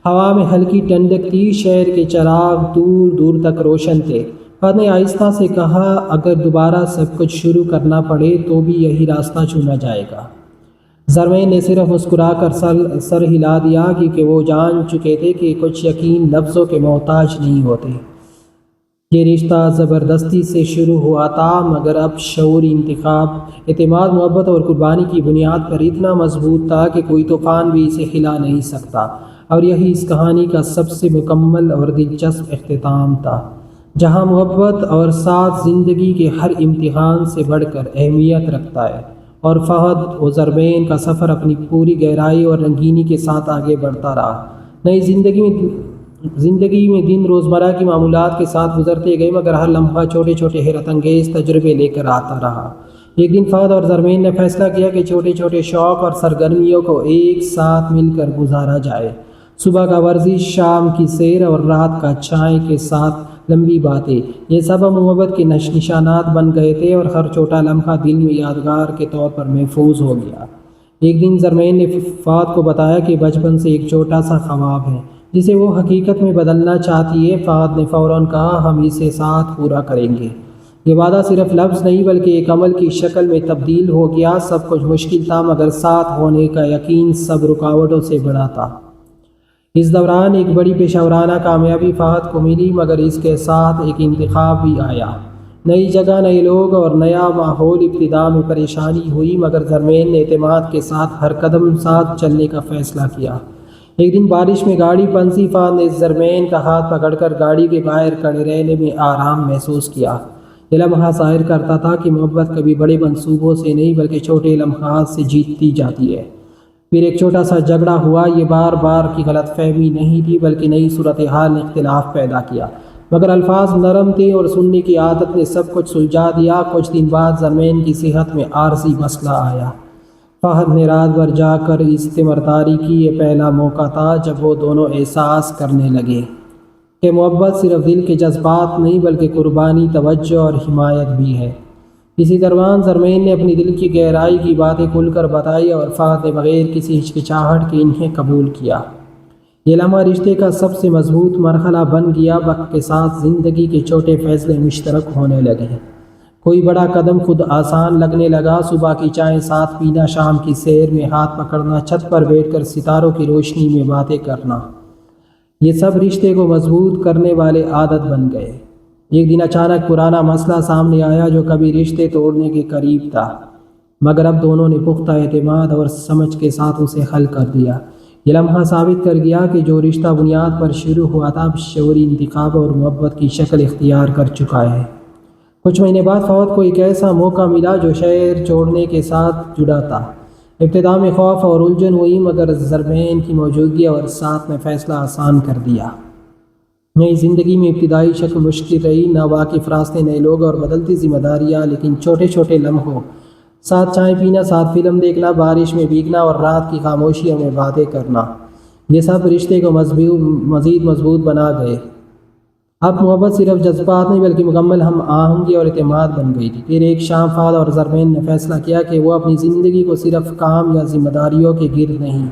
ہوا میں ہلکی ٹھنڈک تھی، شہر کے چراغ دور دور تک روشن تھے۔ فہد نے آہستہ سے کہا، اگر دوبارہ سب کچھ شروع کرنا پڑے تو بھی یہی راستہ چنا جائے گا۔ زرمین نے صرف مسکرا کر سر ہلا دیا کیونکہ وہ جان چکے تھے کہ کچھ یقین لفظوں کے محتاج نہیں ہوتے۔ یہ رشتہ زبردستی سے شروع ہوا تھا، مگر اب شعوری انتخاب، اعتماد، محبت اور قربانی کی بنیاد پر اتنا مضبوط تھا کہ کوئی طوفان بھی اسے ہلا نہیں سکتا۔ اور یہی اس کہانی کا سب سے مکمل اور دلچسپ اختتام تھا، جہاں محبت اور ساتھ زندگی کے ہر امتحان سے بڑھ کر اہمیت رکھتا ہے۔ اور فہد و زرمین کا سفر اپنی پوری گہرائی اور رنگینی کے ساتھ آگے بڑھتا رہا۔ نئی زندگی میں دن روزمرہ کی معمولات کے ساتھ گزرتے گئے، مگر ہر لمحہ چھوٹے چھوٹے حیرت انگیز تجربے لے کر آتا رہا۔ ایک دن فہد اور زرمین نے فیصلہ کیا کہ چھوٹے چھوٹے شوق اور سرگرمیوں کو ایک ساتھ مل کر گزارا جائے۔ صبح کا ورزش، شام کی سیر اور رات کا چائے کے ساتھ لمبی باتیں، یہ سب محبت کے نشانات بن گئے تھے اور ہر چھوٹا لمحہ دل میں یادگار کے طور پر محفوظ ہو گیا۔ ایک دن زرمین نے فہد کو بتایا کہ بچپن سے ایک چھوٹا سا خواب ہے جسے وہ حقیقت میں بدلنا چاہتی ہے۔ فہد نے فوراً کہا، ہم اسے ساتھ پورا کریں گے۔ یہ وعدہ صرف لفظ نہیں بلکہ ایک عمل کی شکل میں تبدیل ہو گیا۔ سب کچھ مشکل تھا، مگر ساتھ ہونے کا یقین سب رکاوٹوں سے بڑا تھا۔ اس دوران ایک بڑی پیشہ ورانہ کامیابی فہد کو ملی، مگر اس کے ساتھ ایک انتخاب بھی آیا۔ نئی جگہ، نئے لوگ اور نیا ماحول۔ ابتدا میں پریشانی ہوئی مگر زرمین نے اعتماد کے ساتھ ہر قدم ساتھ چلنے کا فیصلہ کیا۔ ایک دن بارش میں گاڑی پھنسی۔ فہد نے زرمین کا ہاتھ پکڑ کر گاڑی کے باہر کھڑے رہنے میں آرام محسوس کیا۔ یہ لمحہ ظاہر کرتا تھا کہ محبت کبھی بڑے منصوبوں سے نہیں بلکہ چھوٹے لمحات سے جیتی جاتی ہے۔ پھر ایک چھوٹا سا جھگڑا ہوا۔ یہ بار بار کی غلط فہمی نہیں تھی بلکہ نئی صورتحال نے اختلاف پیدا کیا، مگر الفاظ نرم تھے اور سننے کی عادت نے سب کچھ سلجھا دیا۔ کچھ دن بعد زرمین کی صحت میں عارضی مسئلہ آیا۔ فہد نے رات بھر جا کر استمرداری کی۔ یہ پہلا موقع تھا جب وہ دونوں احساس کرنے لگے کہ محبت صرف دل کے جذبات نہیں بلکہ قربانی، توجہ اور حمایت بھی ہے۔ اسی دوران زرمین نے اپنی دل کی گہرائی کی باتیں کھل کر بتائی اور فہد نے بغیر کسی ہچکچاہٹ کے انہیں قبول کیا۔ یہ لمحہ رشتے کا سب سے مضبوط مرحلہ بن گیا۔ وقت کے ساتھ زندگی کے چھوٹے فیصلے مشترک ہونے لگے۔ کوئی بڑا قدم خود آسان لگنے لگا۔ صبح کی چائے ساتھ پینا، شام کی سیر میں ہاتھ پکڑنا، چھت پر بیٹھ کر ستاروں کی روشنی میں باتیں کرنا، یہ سب رشتے کو مضبوط کرنے والے عادت بن گئے۔ ایک دن اچانک پرانا مسئلہ سامنے آیا جو کبھی رشتے توڑنے کے قریب تھا، مگر اب دونوں نے پختہ اعتماد اور سمجھ کے ساتھ اسے حل کر دیا۔ یہ لمحہ ثابت کر گیا کہ جو رشتہ بنیاد پر شروع ہوا تھا اب شعوری انتخاب اور محبت کی شکل اختیار کر چکا ہے۔ کچھ مہینے بعد فہد کو ایک ایسا موقع ملا جو شہر چھوڑنے کے ساتھ جڑا تھا۔ ابتدا میں خوف اور الجھن ہوئی مگر زرمین کی موجودگی اور ساتھ نے فیصلہ آسان کر دیا۔ نئی زندگی میں ابتدائی شکل مشکل رہی، ناواقف راستے، نئے لوگ اور بدلتی ذمہ داریاں، لیکن چھوٹے چھوٹے لمحوں، ساتھ چائے پینا، ساتھ فلم دیکھنا، بارش میں بھیگنا اور رات کی خاموشیوں میں باتیں کرنا، یہ سب رشتے کو مزید مضبوط بنا گئے۔ اب محبت صرف جذبات نہیں بلکہ مکمل ہم آہنگی اور اعتماد بن گئی تھی۔ پھر ایک شام فہد اور زرمین نے فیصلہ کیا کہ وہ اپنی زندگی کو صرف کام یا ذمہ داریوں کے گرد نہیں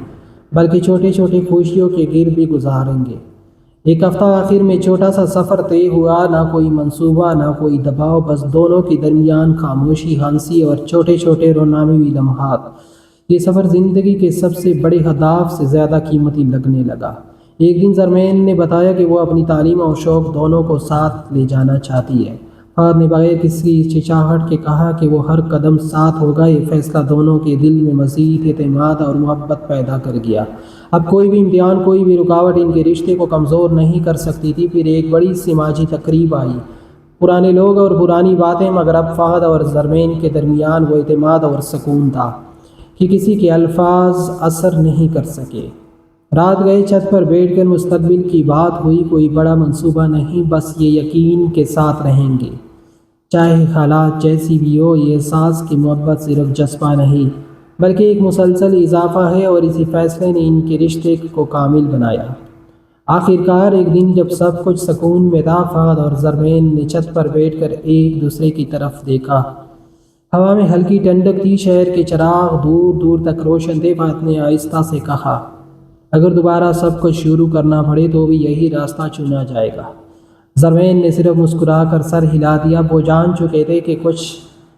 بلکہ چھوٹے چھوٹے خوشیوں کے گرد بھی گزاریں گے۔ ایک ہفتہ آخر میں چھوٹا سا سفر طے ہوا، نہ کوئی منصوبہ، نہ کوئی دباؤ، بس دونوں کے درمیان خاموشی، ہنسی اور چھوٹے چھوٹے رونمائی لمحات۔ یہ سفر زندگی کے سب سے بڑے اہداف سے زیادہ قیمتی لگنے لگا۔ ایک دن زرمین نے بتایا کہ وہ اپنی تعلیم اور شوق دونوں کو ساتھ لے جانا چاہتی ہے۔ فہد نے بغیر کسی ہچکچاہٹ کے کہا کہ وہ ہر قدم ساتھ ہوگا۔ یہ فیصلہ دونوں کے دل میں مزید اعتماد اور محبت پیدا کر گیا۔ اب کوئی بھی امتحان، کوئی بھی رکاوٹ ان کے رشتے کو کمزور نہیں کر سکتی تھی۔ پھر ایک بڑی سماجی تقریب آئی، پرانے لوگ اور پرانی باتیں، مگر اب فہد اور زرمین کے درمیان وہ اعتماد اور سکون تھا کہ کسی کے الفاظ اثر نہیں کر سکے۔ رات گئے، چھت پر بیٹھ کر مستقبل کی بات ہوئی۔ کوئی بڑا منصوبہ نہیں، بس یہ یقین کے ساتھ رہیں گے چاہے حالات جیسی بھی ہو، یہ احساس کہ محبت صرف جذبہ نہیں بلکہ ایک مسلسل اضافہ ہے، اور اسی فیصلے نے ان کے رشتے کو کامل بنایا۔ آخرکار ایک دن جب سب کچھ سکون میں تھا، فہد اور زرمین نے چھت پر بیٹھ کر ایک دوسرے کی طرف دیکھا۔ ہوا میں ہلکی ٹھنڈک تھی، شہر کے چراغ دور دور تک روشن تھے۔ فہد نے آہستہ سے کہا، اگر دوبارہ سب کچھ شروع کرنا پڑے تو بھی یہی راستہ چنا جائے گا۔ زرمین نے صرف مسکرا کر سر ہلا دیا۔ وہ جان چکے تھے کہ کچھ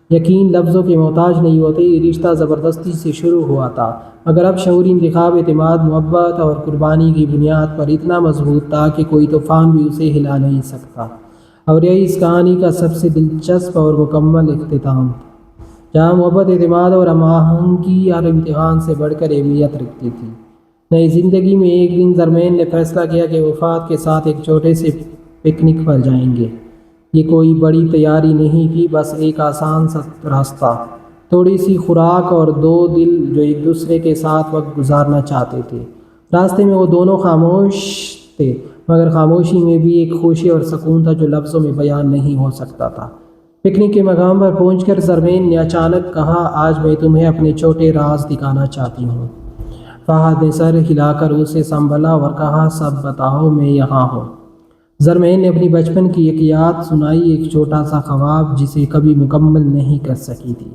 یقین لفظوں کے محتاج نہیں ہوتے۔ یہ رشتہ زبردستی سے شروع ہوا تھا مگر اب شعوری انتخاب، اعتماد، محبت اور قربانی کی بنیاد پر اتنا مضبوط تھا کہ کوئی طوفان بھی اسے ہلا نہیں سکتا۔ اور یہی اس کہانی کا سب سے دلچسپ اور مکمل اختتام، جہاں محبت، اعتماد اور ہم آہنگی ہر امتحان سے بڑھ کر اہمیت رکھتی تھی۔ نئی زندگی میں ایک دن زرمین نے فیصلہ کیا کہ وہ فہد کے ساتھ ایک چھوٹے سے پکنک پر جائیں گے۔ یہ کوئی بڑی تیاری نہیں تھی، بس ایک آسان سا راستہ، تھوڑی سی خوراک اور دو دل جو ایک دوسرے کے ساتھ وقت گزارنا چاہتے تھے۔ راستے میں وہ دونوں خاموش تھے مگر خاموشی میں بھی ایک خوشی اور سکون تھا جو لفظوں میں بیان نہیں ہو سکتا تھا۔ پکنک کے مقام پر پہنچ کر زرمین نے اچانک کہا، آج میں تمہیں اپنے چھوٹے راز دکھانا چاہتی ہوں۔ فہد نے سر ہلا کر اسے سنبھالا اور کہا، سب بتاؤ، میں یہاں ہوں۔ زرمین نے اپنی بچپن کی ایک یاد سنائی، ایک چھوٹا سا خواب جسے کبھی مکمل نہیں کر سکی تھی۔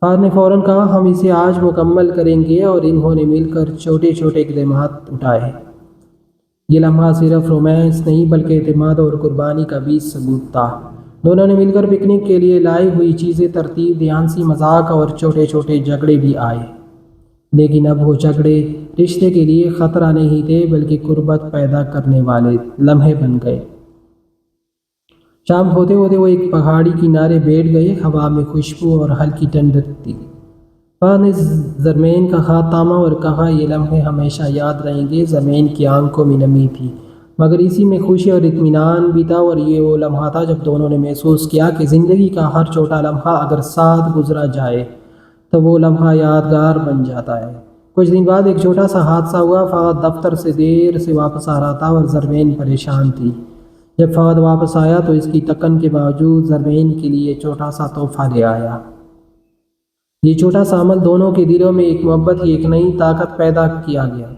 فہد نے فوراً کہا، ہم اسے آج مکمل کریں گے، اور انہوں نے مل کر چھوٹے چھوٹے اقدامات اٹھائے۔ یہ لمحہ صرف رومانس نہیں بلکہ اعتماد اور قربانی کا بھی ثبوت تھا۔ دونوں نے مل کر پکنک کے لیے لائی ہوئی چیزیں ترتیب دی، ہنسی مذاق اور چھوٹے چھوٹے جھگڑے بھی آئے، لیکن اب وہ جھگڑے رشتے کے لیے خطرہ نہیں تھے بلکہ قربت پیدا کرنے والے لمحے بن گئے۔ شام ہوتے ہوتے وہ ایک پہاڑی کنارے بیٹھ گئے۔ ہوا میں خوشبو اور ہلکی ٹھنڈک تھی۔ فہد نے زرمین کا ہاتھ تھاما اور کہا، یہ لمحے ہمیشہ یاد رہیں گے۔ زرمین کی آنکھوں میں نمی تھی، مگر اسی میں خوشی اور اطمینان بھی تھا، اور یہ وہ لمحہ تھا جب دونوں نے محسوس کیا کہ زندگی کا ہر چھوٹا لمحہ اگر ساتھ گزرا جائے تو وہ لمحہ یادگار بن جاتا ہے۔ کچھ دن بعد ایک چھوٹا سا حادثہ ہوا۔ فہد دفتر سے دیر سے واپس آ رہا تھا اور زرمین پریشان تھی۔ جب فہد واپس آیا تو اس کی تکن کے باوجود زرمین کے لیے چھوٹا سا تحفہ لے آیا۔ یہ چھوٹا سا عمل دونوں کے دلوں میں ایک محبت کی ایک نئی طاقت پیدا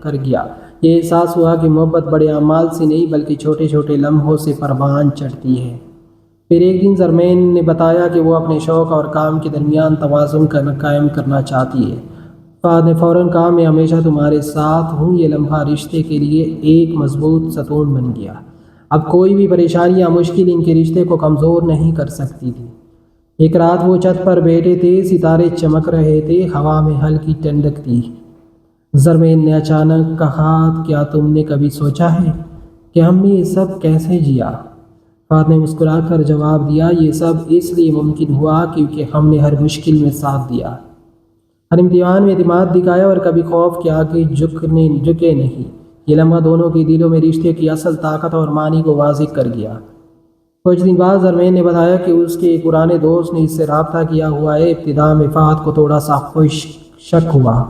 کر گیا۔ یہ احساس ہوا کہ محبت بڑے اعمال سے نہیں بلکہ چھوٹے چھوٹے لمحوں سے پروان چڑھتی ہے۔ پھر ایک دن زرمین نے بتایا کہ وہ اپنے شوق اور کام کے درمیان توازن قائم کرنا چاہتی ہے۔ فہد نے فوراً کہا، میں ہمیشہ تمہارے ساتھ ہوں۔ یہ لمحہ رشتے کے لیے ایک مضبوط ستون بن گیا۔ اب کوئی بھی پریشانی یا مشکل ان کے رشتے کو کمزور نہیں کر سکتی تھی۔ ایک رات وہ چھت پر بیٹھے تھے، ستارے چمک رہے تھے، ہوا میں ہلکی ٹھنڈک تھی۔ زرمین نے اچانک کہا، کیا تم نے کبھی سوچا ہے کہ ہم نے یہ سب کیسے جیا؟ فہد نے مسکرا کر جواب دیا، یہ سب اس لیے ممکن ہوا کیونکہ ہم نے ہر مشکل میں ساتھ دیا، ہر امتحان میں اعتماد دکھایا اور کبھی خوف کے آگے جھکے نہیں۔ یہ لمحہ دونوں کے دلوں میں رشتے کی اصل طاقت اور معنی کو واضح کر گیا۔ کچھ دن بعد زرمین نے بتایا کہ اس کے ایک پرانے دوست نے اس سے رابطہ کیا ہوا ہے۔ ابتدا میں فہد کو تھوڑا سا شک ہوا،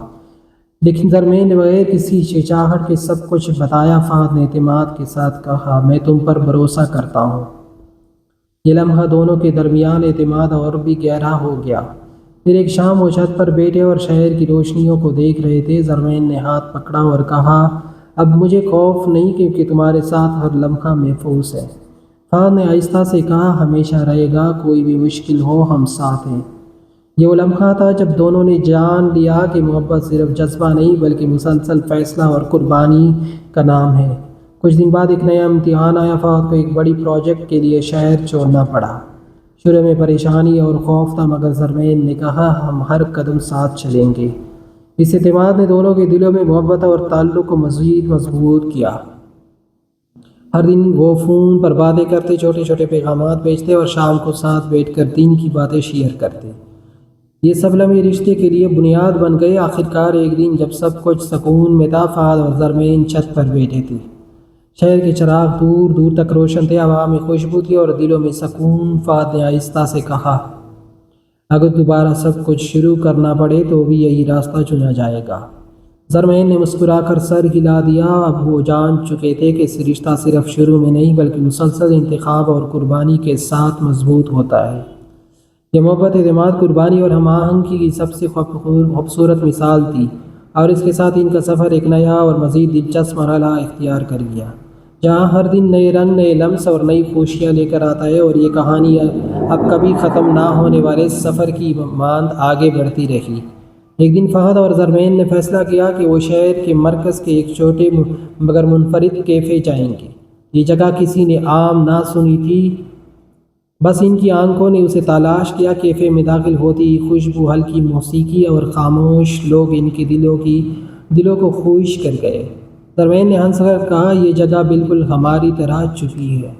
لیکن زرمین نے بغیر کسی ہچکچاہٹ کے سب کچھ بتایا۔ فہد نے اعتماد کے ساتھ کہا، میں تم پر بھروسہ کرتا ہوں۔ یہ لمحہ دونوں کے درمیان اعتماد اور بھی گہرا ہو گیا۔ پھر ایک شام وہ چھت پر بیٹھے اور شہر کی روشنیوں کو دیکھ رہے تھے۔ زرمین نے ہاتھ پکڑا اور کہا، اب مجھے خوف نہیں کیونکہ تمہارے ساتھ ہر لمحہ محفوظ ہے۔ فہد نے آہستہ سے کہا، ہمیشہ رہے گا، کوئی بھی مشکل ہو ہم ساتھ ہیں۔ یہ وہ لمحہ تھا جب دونوں نے جان لیا کہ محبت صرف جذبہ نہیں بلکہ مسلسل فیصلہ اور قربانی کا نام ہے۔ کچھ دن بعد ایک نیا امتحان آیا۔ فہد کو ایک بڑی پروجیکٹ کے لیے شہر چھوڑنا پڑا۔ شروع میں پریشانی اور خوف تھا، مگر زرمین نے کہا، ہم ہر قدم ساتھ چلیں گے۔ اس اعتماد نے دونوں کے دلوں میں محبت اور تعلق کو مزید مضبوط کیا۔ ہر دن وہ فون پر باتیں کرتے، چھوٹے چھوٹے پیغامات بھیجتے اور شام کو ساتھ بیٹھ کر دن کی باتیں شیئر کرتے۔ یہ سب لمحے رشتے کے لیے بنیاد بن گئے۔ آخرکار ایک دن جب سب کچھ سکون میں تھا، فہد اور زرمین چھت پر بیٹھے تھے۔ شہر کے چراغ دور دور تک روشن تھے، ہوا میں خوشبو تھی اور دلوں میں سکون۔ فہد نے آہستہ سے کہا، اگر دوبارہ سب کچھ شروع کرنا پڑے تو بھی یہی راستہ چنا جائے گا۔ زرمین نے مسکرا کر سر ہلا دیا۔ اب وہ جان چکے تھے کہ اس رشتہ صرف شروع میں نہیں بلکہ مسلسل انتخاب اور قربانی کے ساتھ مضبوط ہوتا ہے۔ یہ محبت، اعتماد، قربانی اور ہم آہنگی کی سب سے خوبصورت مثال تھی، اور اس کے ساتھ ان کا سفر ایک نیا اور مزید دلچسپ مرحلہ اختیار کر گیا، جہاں ہر دن نئے رنگ، نئے لمس اور نئی خوشیاں لے کر آتا ہے۔ اور یہ کہانی اب کبھی ختم نہ ہونے والے سفر کی مانند آگے بڑھتی رہی۔ ایک دن فہد اور زرمین نے فیصلہ کیا کہ وہ شہر کے مرکز کے ایک چھوٹے مگر منفرد کیفے جائیں گے۔ یہ جگہ کسی نے عام نہ سنی تھی، بس ان کی آنکھوں نے اسے تلاش کیا۔ کیفے میں داخل ہوتی ہی خوشبو، ہلکی موسیقی اور خاموش لوگ ان کے دلوں کو خوش کر گئے۔ زرمین نے ہنس کر کہا، یہ جگہ بالکل ہماری طرح چھپی ہے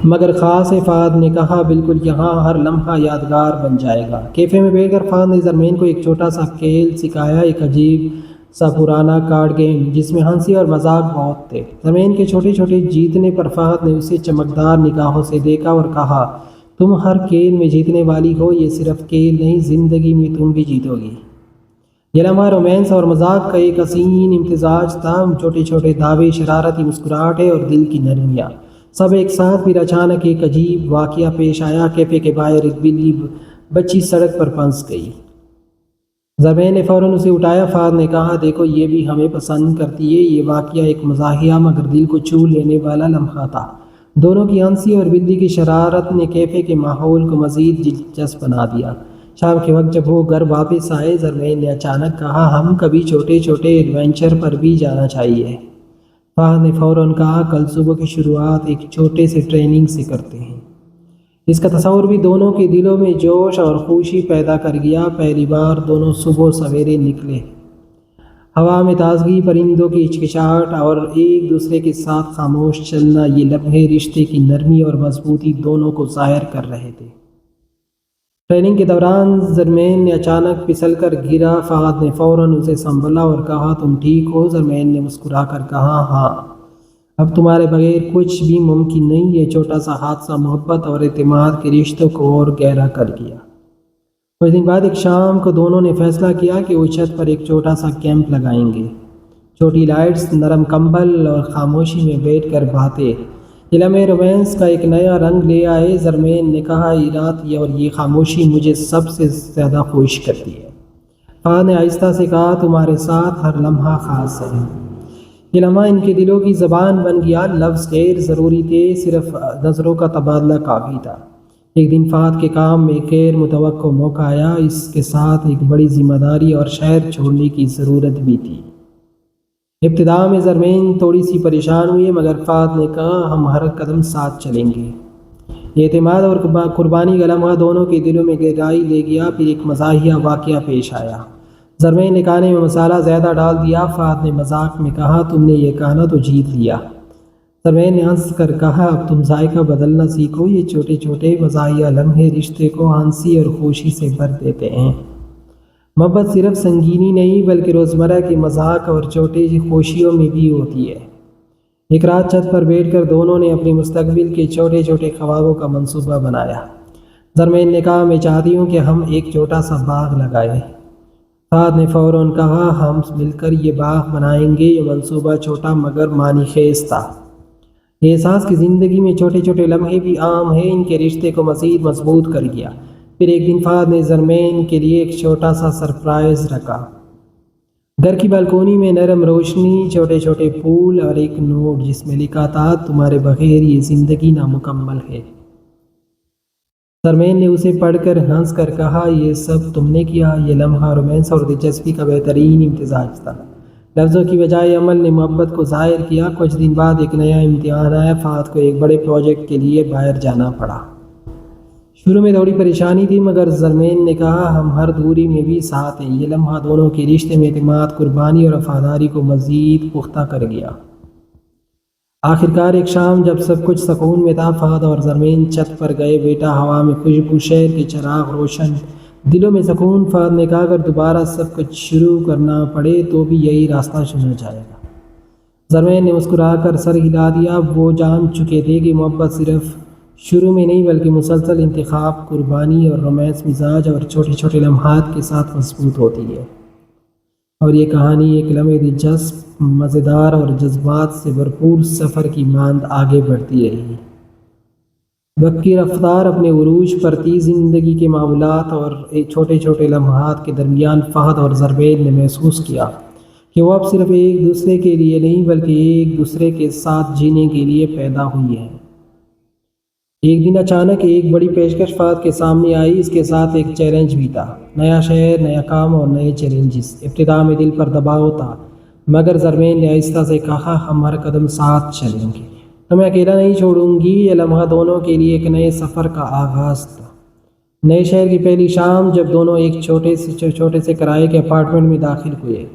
مگر خاص ہے۔ فہد نے کہا، بالکل، یہاں ہر لمحہ یادگار بن جائے گا۔ کیفے میں بیٹھ کر فہد نے زرمین کو ایک چھوٹا سا کھیل سکھایا، ایک عجیب سا پرانا کارڈ گیم جس میں ہنسی اور مذاق بہت تھے۔ زرمین کے چھوٹے چھوٹے جیتنے پر فہد نے اسے چمکدار نگاہوں سے دیکھا اور کہا، تم ہر کھیل میں جیتنے والی ہو، یہ صرف کھیل نہیں، زندگی میں تم بھی جیتو گی۔ یہ لمحہ رومانس اور مذاق کا ایک حسین امتزاج تھا، چھوٹے چھوٹے دعوے، شرارتی مسکراہٹیں اور دل کی نرمیاں، سب ایک ساتھ۔ پھر اچانک ایک عجیب واقعہ پیش آیا۔ کیفے کے باہر ایک بلی بچی سڑک پر پھنس گئی۔ زرمین نے فوراً اسے اٹھایا۔ فہد نے کہا، دیکھو، یہ بھی ہمیں پسند کرتی ہے۔ یہ واقعہ ایک مزاحیہ مگر دل کو چھو لینے والا لمحہ تھا۔ دونوں کی ہنسی اور بلی کی شرارت نے کیفے کے ماحول کو مزید دلچسپ بنا دیا۔ شام کے وقت جب وہ گھر واپس آئے، زرمین نے اچانک کہا، ہم کبھی چھوٹے چھوٹے ایڈونچر پر بھی جانا چاہیے۔ فہد نے فوراً کہا، کل صبح کی شروعات ایک چھوٹے سے ٹریننگ سے کرتے ہیں۔ اس کا تصور بھی دونوں کے دلوں میں جوش اور خوشی پیدا کر گیا۔ پہلی بار دونوں صبح سویرے نکلے۔ ہوا میں تازگی، پرندوں کی ہچکچاہٹ اور ایک دوسرے کے ساتھ خاموش چلنا، یہ لمحے رشتے کی نرمی اور مضبوطی دونوں کو ظاہر کر رہے تھے۔ ٹریننگ کے دوران زرمین نے اچانک پھسل کر گرا۔ فہد نے فوراً اسے سنبھالا اور کہا، تم ٹھیک ہو؟ زرمین نے مسکرا کر کہا، ہاں، اب تمہارے بغیر کچھ بھی ممکن نہیں۔ یہ چھوٹا سا حادثہ محبت اور اعتماد کے رشتوں کو اور گہرا کر گیا۔ کچھ دن بعد ایک شام کو دونوں نے فیصلہ کیا کہ وہ چھت پر ایک چھوٹا سا کیمپ لگائیں گے۔ چھوٹی لائٹس، نرم کمبل اور خاموشی میں بیٹھ کر باتیں، یہ لمحے رومانس کا ایک نیا رنگ لے آئے۔ زرمین نے کہا، یہ رات اور یہ خاموشی مجھے سب سے زیادہ خوش کرتی ہے۔ فہد نے آہستہ سے کہا، تمہارے ساتھ ہر لمحہ خاص ہے۔ یہ لمحہ ان کے دلوں کی زبان بن گیا۔ لفظ غیر ضروری تھے، صرف نظروں کا تبادلہ کافی تھا۔ ایک دن فہد کے کام میں ایک غیر متوقع موقع آیا۔ اس کے ساتھ ایک بڑی ذمہ داری اور شہر چھوڑنے کی ضرورت بھی تھی۔ ابتدا میں زرمین تھوڑی سی پریشان ہوئی، مگر فہد نے کہا، ہم ہر قدم ساتھ چلیں گے۔ یہ اعتماد اور قربانی کا لمحہ دونوں کے دلوں میں گہرائی لے گیا۔ پھر ایک مزاحیہ واقعہ پیش آیا۔ زرمین نے کھانے میں مسالہ زیادہ ڈال دیا۔ فہد نے مذاق میں کہا، تم نے یہ کھانا تو جیت لیا۔ زرمین نے ہنس کر کہا، اب تم ذائقہ بدلنا سیکھو۔ یہ چھوٹے چھوٹے مزاحیہ لمحے رشتے کو ہنسی اور خوشی سے بھر دیتے ہیں۔ محبت صرف سنگینی نہیں بلکہ روزمرہ کے مذاق اور چھوٹی خوشیوں میں بھی ہوتی ہے۔ ایک رات چھت پر بیٹھ کر دونوں نے اپنے مستقبل کے چھوٹے چھوٹے خوابوں کا منصوبہ بنایا۔ زرمین نے کہا، میں چاہتی ہوں کہ ہم ایک چھوٹا سا باغ لگائیں۔ فہد نے فوراً کہا، ہم مل کر یہ باغ بنائیں گے۔ یہ منصوبہ چھوٹا مگر معنی خیز تھا۔ یہ احساس کہ زندگی میں چھوٹے چھوٹے لمحے بھی عام ہیں، ان کے رشتے کو مزید مضبوط کر گیا۔ پھر ایک دن فہد نے زرمین کے لیے ایک چھوٹا سا سرپرائز رکھا۔ گھر کی بالکونی میں نرم روشنی، چھوٹے چھوٹے پھول اور ایک نوٹ جس میں لکھا تھا، تمہارے بغیر یہ زندگی نامکمل ہے۔ زرمین نے اسے پڑھ کر ہنس کر کہا، یہ سب تم نے کیا؟ یہ لمحہ رومانس اور دلچسپی کا بہترین امتزاج تھا۔ لفظوں کی بجائے عمل نے محبت کو ظاہر کیا۔ کچھ دن بعد ایک نیا امتحان آیا۔ فہد کو ایک بڑے پروجیکٹ کے لیے باہر جانا پڑا۔ شروع میں تھوڑی پریشانی تھی، مگر زرمین نے کہا، ہم ہر دوری میں بھی ساتھ ہیں۔ یہ لمحہ دونوں کے رشتے میں اعتماد، قربانی اور وفاداری کو مزید پختہ کر گیا۔ آخرکار ایک شام جب سب کچھ سکون میں تھا، فہد اور زرمین چھت پر گئے۔ بیٹا ہوا میں خوشبو، شہر کے چراغ روشن، دلوں میں سکون۔ فہد نے کہا، اگر دوبارہ سب کچھ شروع کرنا پڑے تو بھی یہی راستہ چنا جائے گا۔ زرمین نے مسکرا کر سر ہلا دیا۔ وہ جان چکے تھے کہ محبت صرف شروع میں نہیں بلکہ مسلسل انتخاب، قربانی اور رومانس مزاج اور چھوٹے چھوٹے لمحات کے ساتھ مضبوط ہوتی ہے۔ اور یہ کہانی ایک لمحے دلچسپ، مزیدار اور جذبات سے بھرپور سفر کی مانند آگے بڑھتی رہی۔ وقت کی رفتار اپنے عروج پر تھی۔ زندگی کے معمولات اور چھوٹے چھوٹے لمحات کے درمیان فہد اور زرمین نے محسوس کیا کہ وہ اب صرف ایک دوسرے کے لیے نہیں بلکہ ایک دوسرے کے ساتھ جینے کے لیے پیدا ہوئی ہیں۔ ایک دن اچانک ایک بڑی پیشکش فہد کے سامنے آئی۔ اس کے ساتھ ایک چیلنج بھی تھا، نیا شہر، نیا کام اور نئے چیلنجز۔ ابتدا میں دل پر دباؤ تھا، مگر زرمین نے آہستہ سے کہا، ہم ہر قدم ساتھ چلیں گے، تو میں اکیلا نہیں چھوڑوں گی۔ یہ لمحہ دونوں کے لیے ایک نئے سفر کا آغاز تھا۔ نئے شہر کی پہلی شام جب دونوں ایک چھوٹے سے کرائے کے اپارٹمنٹ میں داخل ہوئے،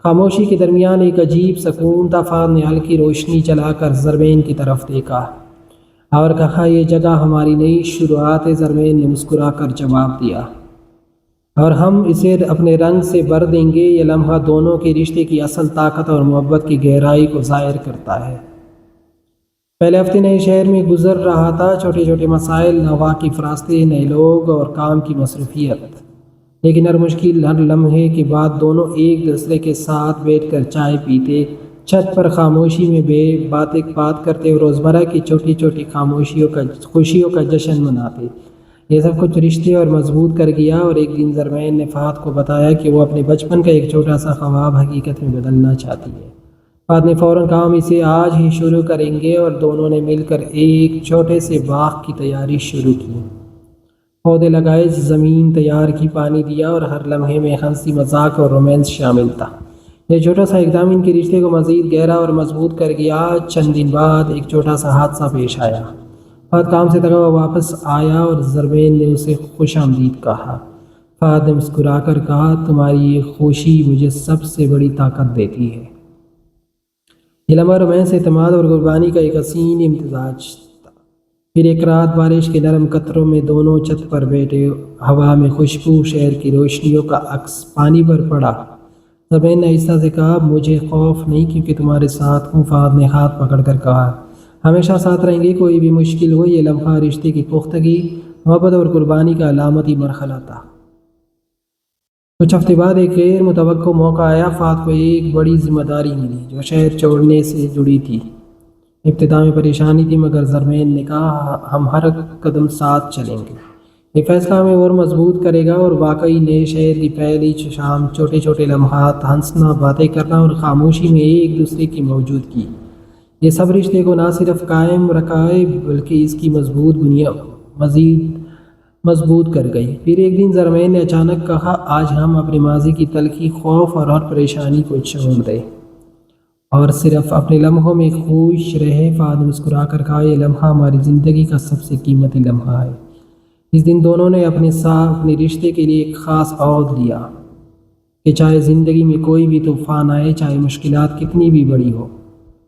خاموشی کے درمیان ایک عجیب سکون تھا۔ فہد نے ہلکی روشنی چلا کر زرمین کی طرف دیکھا اور کہا، یہ جگہ ہماری نئی شروعات ہے۔ زرمین نے مسکرا کر جواب دیا، اور ہم اسے اپنے رنگ سے بھر دیں گے۔ یہ لمحہ دونوں کے رشتے کی اصل طاقت اور محبت کی گہرائی کو ظاہر کرتا ہے۔ پہلے ہفتے نئے شہر میں گزر رہا تھا، چھوٹے چھوٹے مسائل، ناواقف راستے، نئے لوگ اور کام کی مصروفیت۔ لیکن ہر مشکل، ہر لمحے کے بعد دونوں ایک دوسرے کے ساتھ بیٹھ کر چائے پیتے، چھت پر خاموشی میں بات کرتے اور روزمرہ کی چھوٹی چھوٹی خوشیوں کا جشن مناتے۔ یہ سب کچھ رشتے اور مضبوط کر گیا۔ اور ایک دن زرمین نے فہد کو بتایا کہ وہ اپنے بچپن کا ایک چھوٹا سا خواب حقیقت میں بدلنا چاہتی ہے۔ فہد نے فوراً کہا، ہم اسے آج ہی شروع کریں گے، اور دونوں نے مل کر ایک چھوٹے سے باغ کی تیاری شروع کی۔ پودے لگائے، زمین تیار کی، پانی دیا، اور ہر لمحے میں ہنسی، مذاق اور رومانس شامل تھا۔ یہ چھوٹا سا اقدام ان کے رشتے کو مزید گہرا اور مضبوط کر گیا۔ چند دن بعد ایک چھوٹا سا حادثہ پیش آیا۔ فہد کام سے تھکا ہوا واپس آیا اور زرمین نے اسے خوش آمدید کہا۔ فہد نے مسکرا کر کہا، تمہاری یہ خوشی مجھے سب سے بڑی طاقت دیتی ہے۔ یہ لمحہ رومانس، اعتماد اور قربانی کا ایک حسین امتزاج تھا۔ پھر ایک رات بارش کے نرم قطروں میں دونوں چھت پر بیٹھے، ہوا میں خوشبو، شہر کی روشنیوں کا عکس پانی پر پڑا۔ زرمین نے آہستہ سے کہا، مجھے خوف نہیں کیونکہ تمہارے ساتھ ہوں۔ فہد نے ہاتھ پکڑ کر کہا، ہمیشہ ساتھ رہیں گے، کوئی بھی مشکل ہو۔ یہ لمحہ رشتے کی پختگی، محبت اور قربانی کا علامتی مرحلہ تھا۔ کچھ ہفتے بعد ایک غیر متوقع موقع آیا۔ فہد کو ایک بڑی ذمہ داری ملی جو شہر چھوڑنے سے جڑی تھی۔ ابتدا میں پریشانی تھی، مگر زرمین نے کہا، ہم ہر قدم ساتھ چلیں گے۔ یہ فیصلہ ہمیں اور مضبوط کرے گا۔ اور واقعی نئے شہر کی پہلی شام، چھوٹے چھوٹے لمحات، ہنسنا، باتیں کرنا اور خاموشی میں ایک دوسرے کی موجودگی، یہ سب رشتے کو نہ صرف قائم رکھا بلکہ اس کی مزید مضبوط کر گئی۔ پھر ایک دن زرمین نے اچانک کہا، آج ہم اپنے ماضی کی تلخی، خوف اور ہر پریشانی کو چھوڑ دیں اور صرف اپنے لمحوں میں خوش رہے۔ فہد نے مسکرا کر کہا، یہ لمحہ ہماری زندگی کا سب سے قیمتی لمحہ ہے۔ اس دن دونوں نے اپنے ساتھ اپنے رشتے کے لیے ایک خاص عہد لیا کہ چاہے زندگی میں کوئی بھی طوفان آئے، چاہے مشکلات کتنی بھی بڑی ہو،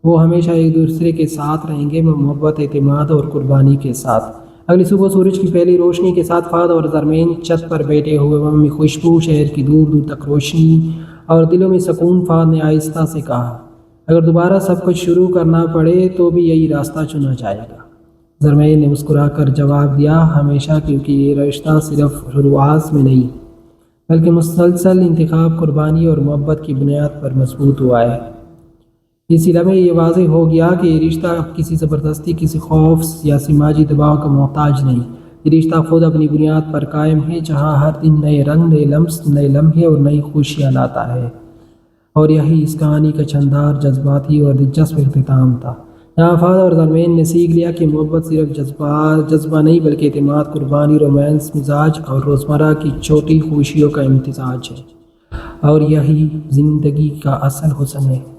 وہ ہمیشہ ایک دوسرے کے ساتھ رہیں گے، محبت، اعتماد اور قربانی کے ساتھ۔ اگلی صبح سورج کی پہلی روشنی کے ساتھ فہد اور زرمین چھت پر بیٹھے ہوئے، ہوا میں خوشبو، شہر کی دور دور تک روشنی اور دلوں میں سکون۔ فہد نے آہستہ سے کہا، اگر دوبارہ سب کچھ شروع کرنا پڑے تو بھی یہی راستہ چنا جائے گا۔ زرمین نے مسکرا کر جواب دیا، ہمیشہ، کیونکہ یہ رشتہ صرف شروعات میں نہیں بلکہ مسلسل انتخاب، قربانی اور محبت کی بنیاد پر مضبوط ہوا ہے۔ اسی لمحے یہ واضح ہو گیا کہ یہ رشتہ اب کسی زبردستی، کسی خوف یا سماجی دباؤ کا محتاج نہیں۔ یہ رشتہ خود اپنی بنیاد پر قائم ہے، جہاں ہر دن نئے رنگ، نئے لمس، نئے لمحے اور نئی خوشیاں لاتا ہے۔ اور یہی اس کہانی کا شاندار، جذباتی اور دلچسپ اختتام تھا، جہاں فہد اور زرمین نے سیکھ لیا کہ محبت صرف جذبہ نہیں بلکہ اعتماد، قربانی، رومانس، مزاج اور روزمرہ کی چھوٹی خوشیوں کا امتزاج ہے، اور یہی زندگی کا اصل حسن ہے۔